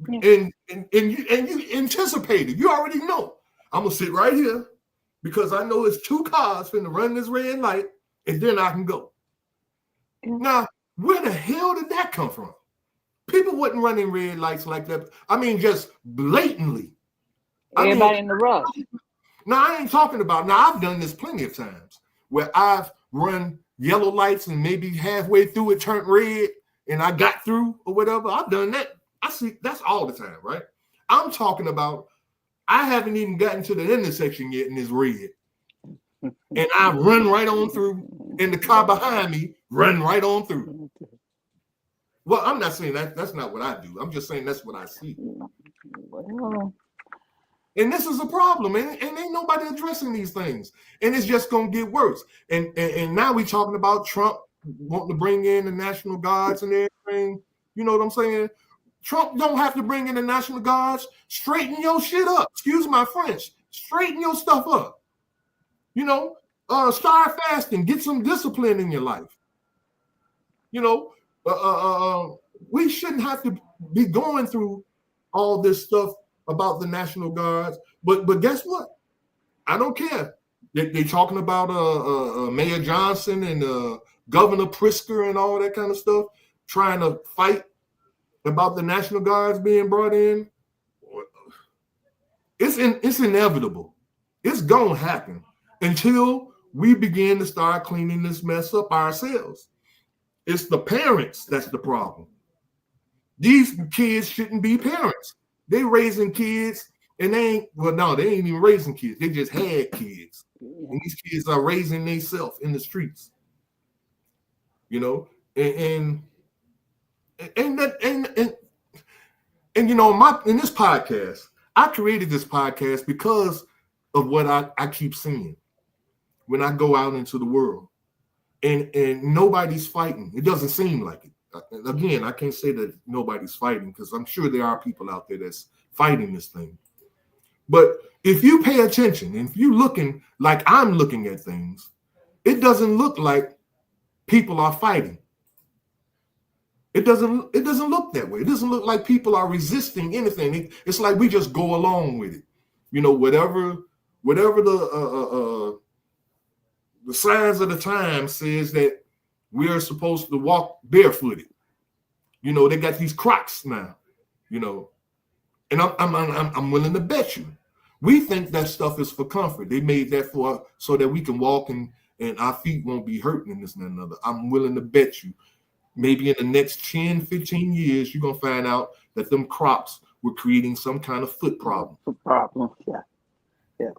And you anticipate it. You already know. I'm going to sit right here because I know it's 2 cars finna run this red light, and then I can go. Now, where the hell did that come from? People wasn't running red lights like that. Just blatantly. Everybody in the rush. Now, I ain't talking about, now I've done this plenty of times where I've run yellow lights and maybe halfway through it turned red and I got through or whatever. I've done that. I see that's all the time, right? I'm talking about I haven't even gotten to the intersection yet, and it's red. And I run right on through, and the car behind me run right on through. Well, I'm not saying that's not what I do. I'm just saying that's what I see. Well, and this is a problem, and ain't nobody addressing these things. And it's just gonna get worse. And now we talking about Trump wanting to bring in the National Guards and everything. You know what I'm saying? Trump don't have to bring in the National Guards. Straighten your shit up. Excuse my French. Straighten your stuff up. You know, start fasting. Get some discipline in your life. You know, we shouldn't have to be going through all this stuff about the National Guards. But guess what? I don't care. They're talking about Mayor Johnson and Governor Pritzker and all that kind of stuff, trying to fight about the National Guards being brought in. It's inevitable. It's gonna happen until we begin to start cleaning this mess up ourselves. It's the parents that's the problem. These kids shouldn't be parents. They raising kids, and they ain't even raising kids. They just had kids, and these kids are raising themselves in the streets. You know, and you know, in this podcast, I created this podcast because of what I keep seeing when I go out into the world, and nobody's fighting. It doesn't seem like it. Again, I can't say that nobody's fighting because I'm sure there are people out there that's fighting this thing. But if you pay attention, and if you're looking like I'm looking at things, it doesn't look like people are fighting. It doesn't look that way. It doesn't look like people are resisting anything. It's like we just go along with it. You know, whatever the signs of the time says that we're supposed to walk barefooted. You know, they got these Crocs now, you know. And I'm willing to bet you. We think that stuff is for comfort. They made that so that we can walk and our feet won't be hurting and this and another. I'm willing to bet you. Maybe in the next 10, 15 years, you're going to find out that them Crocs were creating some kind of foot problem. Yeah.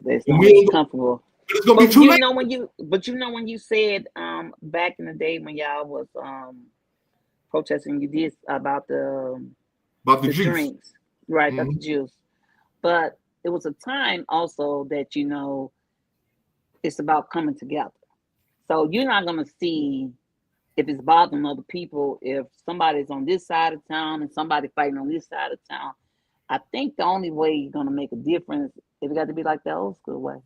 It's not comfortable. It's going to be too late. When you said back in the day when y'all was protesting, you did about the juice. Drinks, right? About the juice. But it was a time also that, you know, it's about coming together. So you're not going to see if it's bothering other people, if somebody's on this side of town and somebody fighting on this side of town. I think the only way you're going to make a difference is it got to be like the old school way.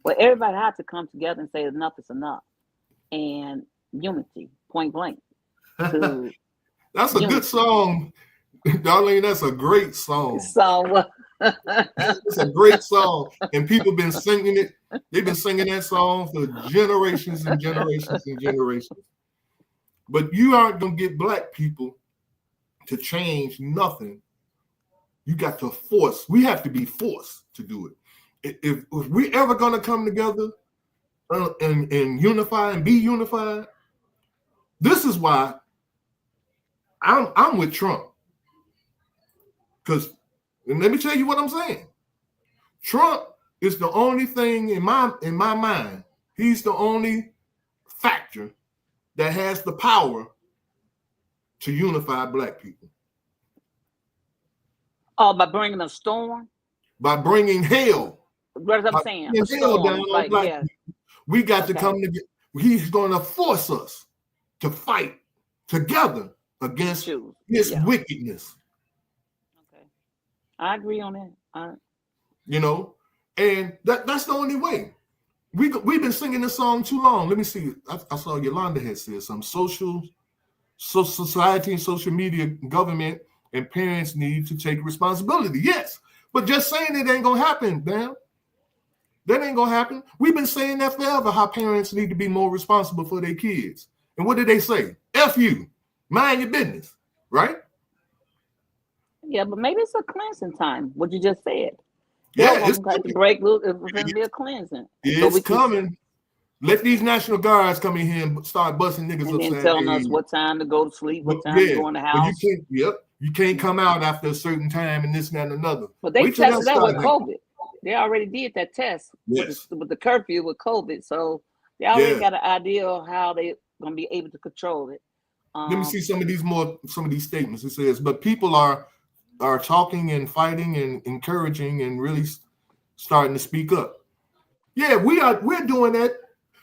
Well, everybody has to come together and say enough is enough. And unity, point blank. That's a good song, Darlene. That's a great song. It's a great song. And people been singing it. They've been singing that song for generations and generations and generations. But you aren't going to get black people to change nothing. You got to force. We have to be forced to do it. If we ever going to come together and unify and be unified, this is why I'm with Trump. Because, and let me tell you what I'm saying. Trump is the only thing in my mind. He's the only factor that has the power to unify black people. Oh, by bringing a storm? By bringing hell. What I'm saying? A storm. Like, yeah. We got to come together. He's going to force us to fight together against this wickedness. Okay. I agree on that. You know, and that's the only way. We've been singing this song too long. Let me see. I saw Yolanda had said some society and social media, government, and parents need to take responsibility. Yes, but just saying it ain't gonna happen, man. That ain't gonna happen. We've been saying that forever. How parents need to be more responsible for their kids. And what did they say? F you, mind your business, right? Yeah, but maybe it's a cleansing time. What you just said. Yeah, it's going to break loose. It's going to be a cleansing. It's coming. Let these National Guards come in here and start busting niggas up. And telling us what time to go to sleep, what time to go in the house. You can't come out after a certain time and this and that and another. But they tested that with COVID. They already did that test Yes. with the curfew with COVID, so they already Yeah. got an idea of how they gonna be able to control it. Let me see some of these statements. It says, but people are talking and fighting and encouraging and really starting to speak up. Yeah, we're doing that.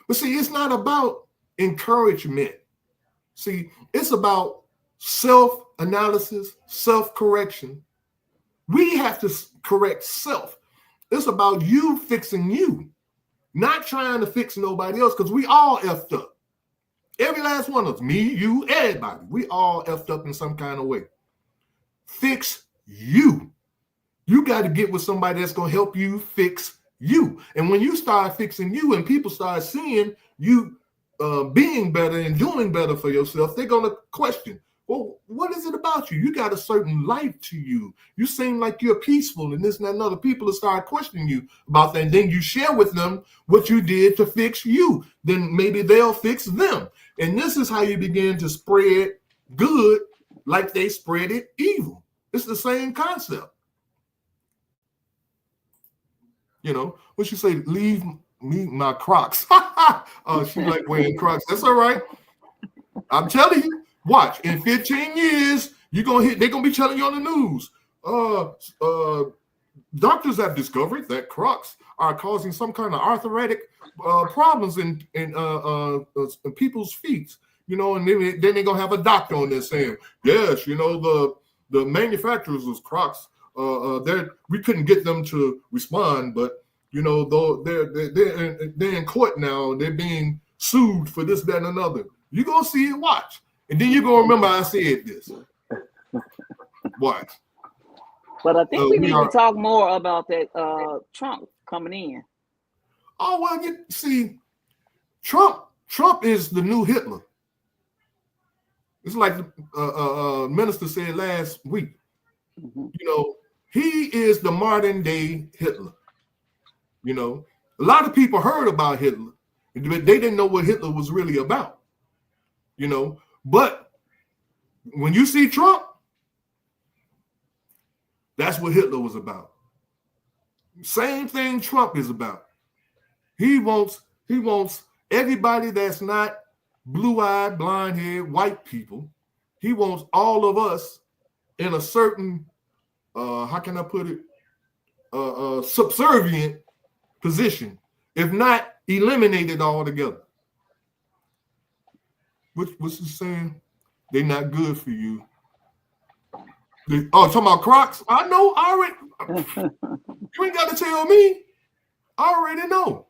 But see, it's not about encouragement. See, it's about self-analysis, self-correction. We have to correct self. It's about you fixing you, not trying to fix nobody else, because we all effed up. Every last one of us, me, you, everybody, we all effed up in some kind of way. Fix you. You got to get with somebody that's going to help you fix you. And when you start fixing you and people start seeing you being better and doing better for yourself, they're going to question, well, what is it about you? You got a certain life to you. You seem like you're peaceful and this and that and other. People will start questioning you about that. And then you share with them what you did to fix you. Then maybe they'll fix them. And this is how you begin to spread good like they spread it evil. It's the same concept. You know, what you say, leave me my Crocs. Oh, she like wearing Crocs. That's all right. I'm telling you, watch, in 15 years, they're gonna be telling you on the news. Doctors have discovered that Crocs are causing some kind of arthritic problems in people's feet. You know, and then they're gonna have a doctor on there saying, yes, you know, the manufacturers of Crocs, we couldn't get them to respond, but you know, though they're in court now, they're being sued for this, that, and another. You're gonna see it, watch. And then you're gonna remember I said this. Watch. But I think we need to talk more about that Trump coming in. Oh, well, you see, Trump is the new Hitler. It's like the minister said last week. Mm-hmm. You know, he is the modern day Hitler. You know, a lot of people heard about Hitler, but they didn't know what Hitler was really about. You know, but when you see Trump, that's what Hitler was about. Same thing Trump is about. He wants everybody that's not blue-eyed, blonde-haired, white people. He wants all of us in a certain, how can I put it, subservient position, if not eliminated altogether. What's he saying? They're not good for you. Talking about Crocs? I know. You ain't got to tell me. I already know.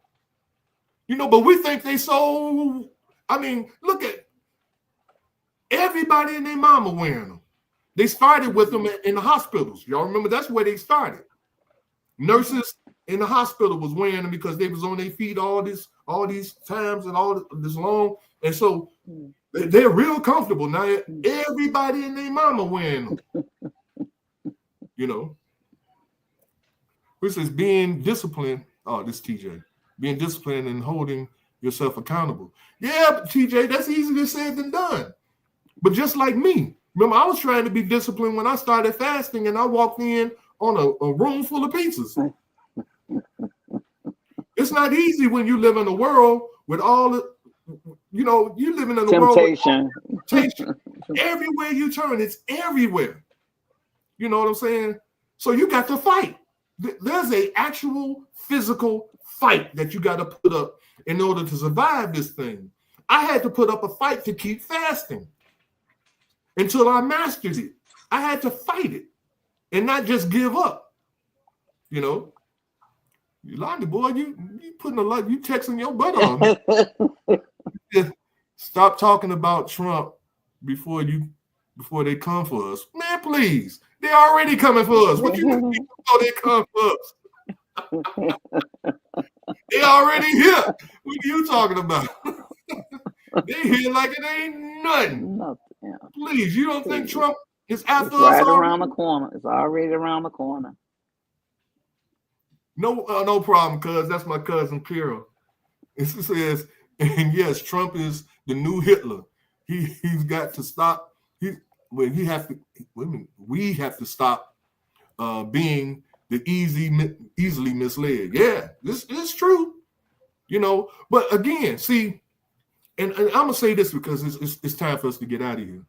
You know, but we think they so. I mean, look at everybody and their mama wearing them. They started with them in the hospitals. Y'all remember that's where they started. Nurses in the hospital was wearing them because they was on their feet all these times and all this long, and so they're real comfortable now. Everybody and their mama wearing them. You know, this is being disciplined. Oh, this TJ being disciplined and holding yourself accountable. Yeah, but TJ, that's easier said than done. But just like me, remember, I was trying to be disciplined when I started fasting, and I walked in on a room full of pizzas. It's not easy when you live in a world with all the, you know, you living in a temptation. World with temptation. Everywhere you turn, it's everywhere. You know what I'm saying? So you got to fight. There's an actual physical fight that you got to put up in order to survive this thing. I had to put up a fight to keep fasting until I mastered it. I had to fight it and not just give up. You know, Yolanda, boy, you putting a lot, you texting your butt on me. Stop talking about Trump before they come for us. Man, please. They're already coming for us. What you think before they come for us? They already here. What are you talking about? They here like it ain't nothing. Please, you don't think Trump is after us? Right around the corner. It's already around the corner. No problem, cuz that's my cousin Carol. It says, and yes, Trump is the new Hitler. He's got to stop. We have to stop being the easily misled. Yeah, this is true. But again, see, and I'm gonna say this because it's time for us to get out of here.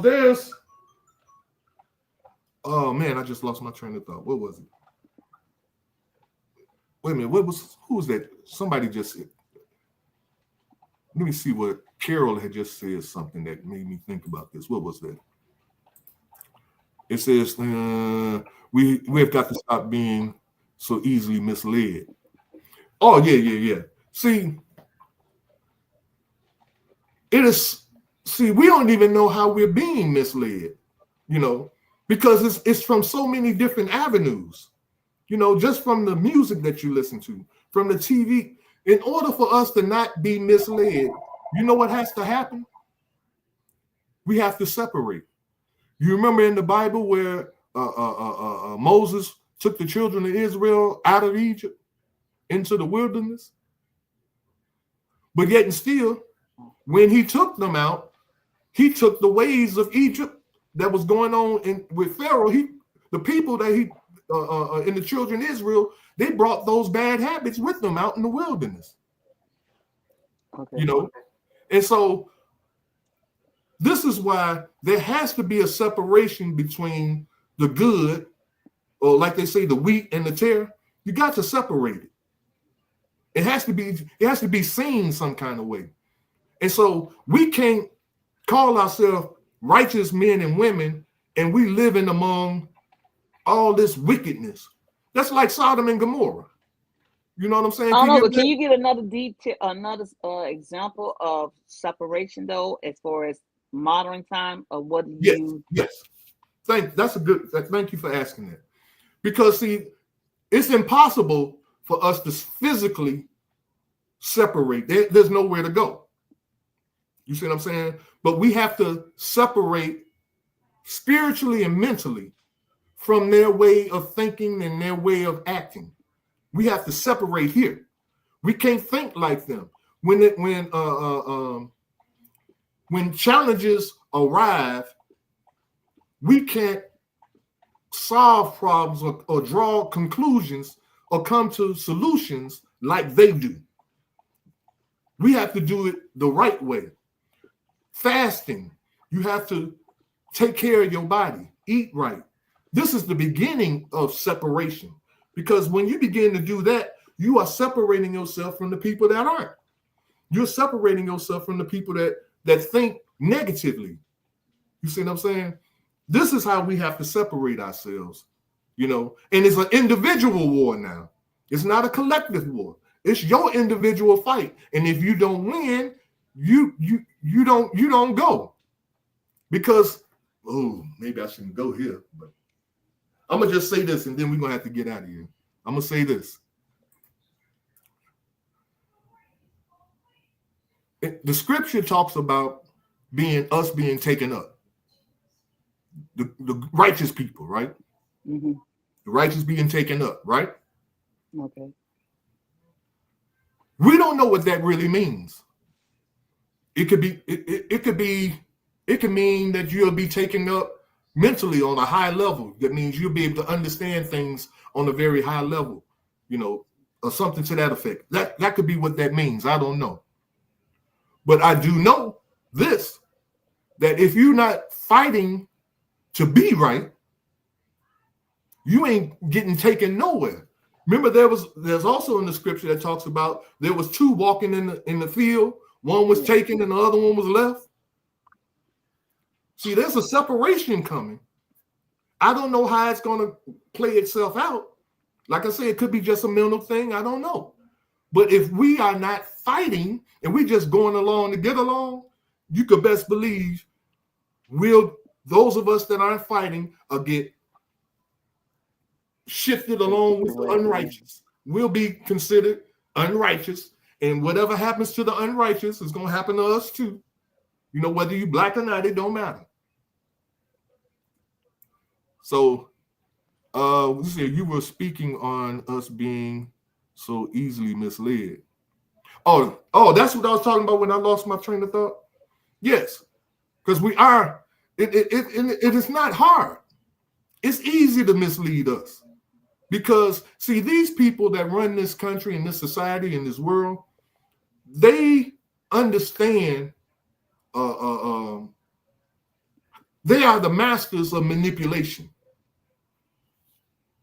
There's oh man, I just lost my train of thought. What was it? Wait a minute, who was that? Somebody just said, let me see what Carol had just said, something that made me think about this. What was that? It says we've got to stop being so easily misled. Oh, yeah. See, we don't even know how we're being misled, because it's from so many different avenues, just from the music that you listen to, from the TV. In order for us to not be misled, you know what has to happen? We have to separate. You remember in the Bible where Moses took the children of Israel out of Egypt into the wilderness? But yet and still, when he took them out, he took the ways of Egypt that was going on with Pharaoh. The people that he and the children of Israel, they brought those bad habits with them out in the wilderness. Okay. And so this is why there has to be a separation between the good, or like they say, the wheat and the tare. You got to separate it. It has to be seen some kind of way. And so we can't call ourselves righteous men and women and we living among all this wickedness. That's like Sodom and Gomorrah. You know what I'm saying? Can you give another example of separation though, as far as modern time, or what do you? Yes. Thank you for asking that. Because see, it's impossible for us to physically separate. There's nowhere to go. You see what I'm saying? But we have to separate spiritually and mentally from their way of thinking and their way of acting. We have to separate here. We can't think like them. When challenges arrive, we can't solve problems or draw conclusions or come to solutions like they do. We have to do it the right way. Fasting, you have to take care of your body, eat right. This is the beginning of separation, because when you begin to do that, you are separating yourself from the people that aren't. You're separating yourself from the people that think negatively. You see what I'm saying? This is how we have to separate ourselves, and it's an individual war now. It's not a collective war. It's your individual fight. And if you don't win, you don't go. Because, maybe I shouldn't go here, but I'm going to just say this and then we're going to have to get out of here. I'm going to say this. The scripture talks about us being taken up. The righteous people, right? Mm-hmm. The righteous being taken up, right? Okay. We don't know what that really means. It could mean that you'll be taken up mentally on a high level. That means you'll be able to understand things on a very high level, or something to that effect. That could be what that means. I don't know. But I do know this, that if you're not fighting to be right, you ain't getting taken nowhere. Remember, there's also in the scripture that talks about there was two walking in the field. One was taken and the other one was left. See, there's a separation coming. I don't know how it's going to play itself out. Like I said, it could be just a mental thing. I don't know. But if we are not fighting and we just going along to get along, you could best believe those of us that aren't fighting will get shifted along with the unrighteous. We'll be considered unrighteous. And whatever happens to the unrighteous is going to happen to us too. Whether you black or not, it don't matter. So, you were speaking on us being so easily misled. Oh, that's what I was talking about when I lost my train of thought. Yes, because we are It is not hard. It's easy to mislead us because, see, these people that run this country and this society and this world, they understand. They are the masters of manipulation.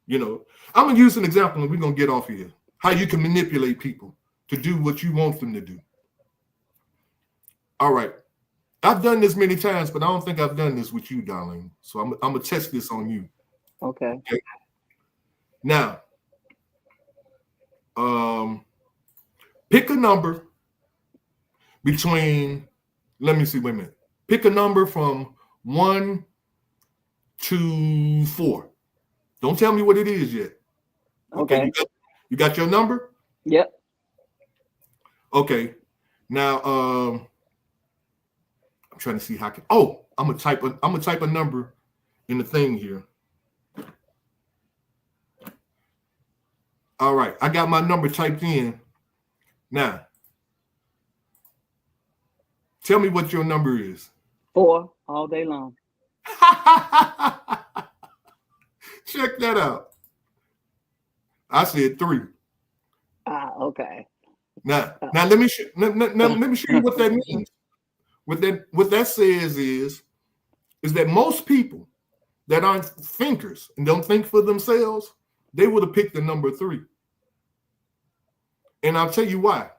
You know, I'm gonna use an example, and we're gonna get off here. How you can manipulate people to do what you want them to do. All right. I've done this many times, but I don't think I've done this with you, darling. So I'm gonna test this on you. Okay. Now, pick a number between. Let me see. Wait a minute. Pick a number from 1 to 4. Don't tell me what it is yet. Okay. You got your number? Yep. Okay. Now, I'm trying to see how I can. Oh, I'm gonna type a number in the thing here. All right, I got my number typed in. Now, tell me what your number is. 4 all day long. Check that out. I said 3. Okay. Now let me show you what that means. What that says is that most people that aren't thinkers and don't think for themselves, they would have picked the number 3. And I'll tell you why.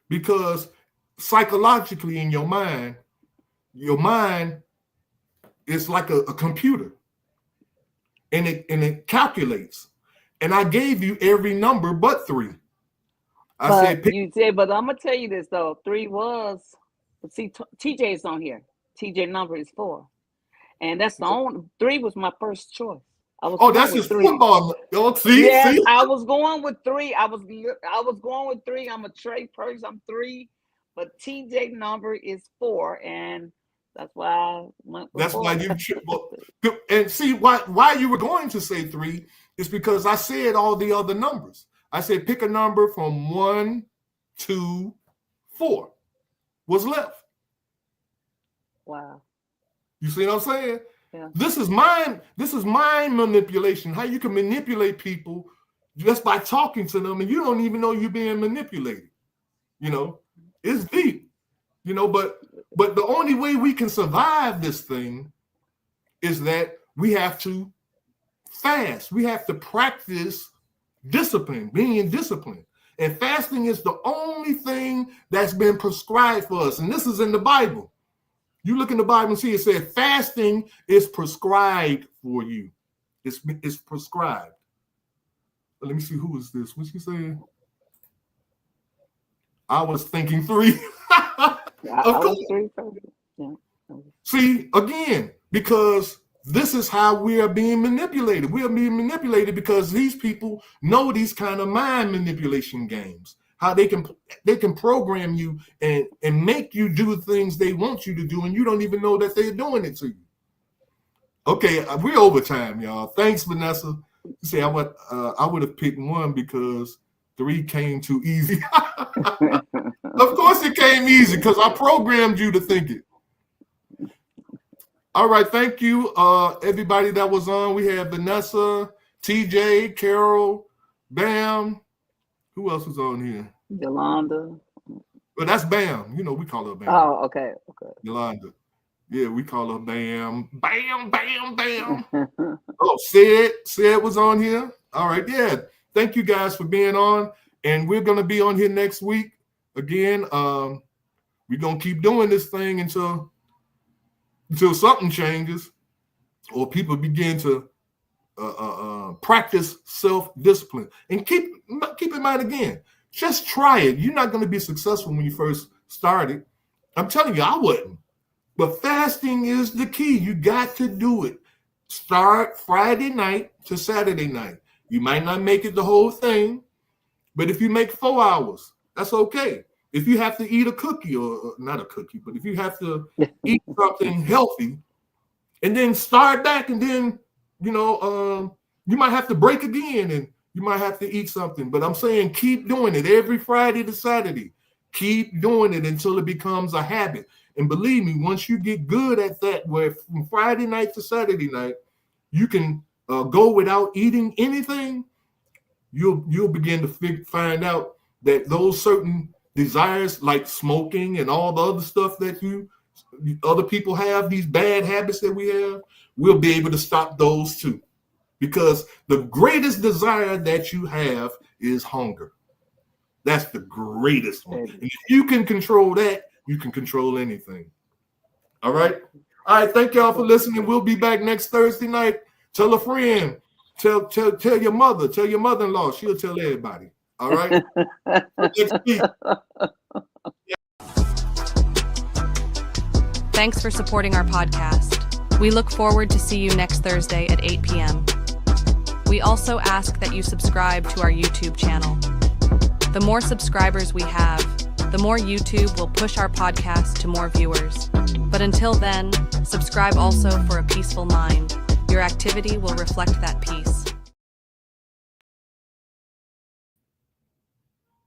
Because psychologically in your mind is like a computer. And it calculates. And I gave you every number but 3. But I'm gonna tell you this though. 3 was, see, TJ's on here. TJ number is 4, and that's the only 3 was my first choice. That's his 3. Football. See. I was going with 3. I was going with 3. I'm a trade person. I'm 3, but TJ number is 4, and that's why I went with 4. Why you and see why you were going to say 3 is because I said all the other numbers. I said pick a number from 1 to 4. What's left? Wow. You see what I'm saying? Yeah. This is mind manipulation. How you can manipulate people just by talking to them, and you don't even know you're being manipulated. You know, it's deep. You know, but the only way we can survive this thing is that we have to fast. We have to practice discipline, being disciplined. And fasting is the only thing that's been prescribed for us. And this is in the Bible. You look in the Bible and see it said fasting is prescribed for you. It's prescribed. Let me see, who is this? What's he saying? I was thinking 3. Of course. 3 yeah. See, again, because this is how we are being manipulated. We are being manipulated because these people know these kind of mind manipulation games. How they can program you and make you do things they want you to do, and you don't even know that they're doing it to you. Okay, we're over time, y'all. Thanks, Vanessa. You say I would have picked 1 because 3 came too easy. Of course it came easy because I programmed you to think it. All right, thank you, everybody that was on. We had Vanessa, TJ, Carol, Bam. Who else was on here? Yolanda. Well, that's Bam. You know, we call her Bam. Oh, okay. Yolanda. Yeah, we call her Bam. Bam, Bam, Bam. Oh, Sid was on here. All right, yeah. Thank you guys for being on. And we're going to be on here next week. Again, we're going to keep doing this thing until something changes or people begin to practice self-discipline. And keep in mind again, just try it. You're not going to be successful when you first started. I'm telling you, I wouldn't. But fasting is the key. You got to do it. Start Friday night to Saturday night. You might not make it the whole thing, but if you make 4 hours, that's okay. If you have to eat a cookie, or not a cookie, but if you have to eat something healthy, and then start back, and then, you might have to break again, and you might have to eat something. But I'm saying keep doing it every Friday to Saturday. Keep doing it until it becomes a habit. And believe me, once you get good at that, where from Friday night to Saturday night, you can go without eating anything, you'll begin to find out that those certain desires, like smoking and all the other stuff that other people have, these bad habits that we have, we'll be able to stop those too. Because the greatest desire that you have is hunger. That's the greatest one. And if you can control that, you can control anything. All right. All right. Thank y'all for listening. We'll be back next Thursday night. Tell a friend. Tell your mother. Tell your mother-in-law. She'll tell everybody. All right. Next week. Thanks for supporting our podcast. We look forward to see you next Thursday at 8 p.m. We also ask that you subscribe to our YouTube channel. The more subscribers we have, the more YouTube will push our podcast to more viewers. But until then, subscribe also for a peaceful mind. Your activity will reflect that peace.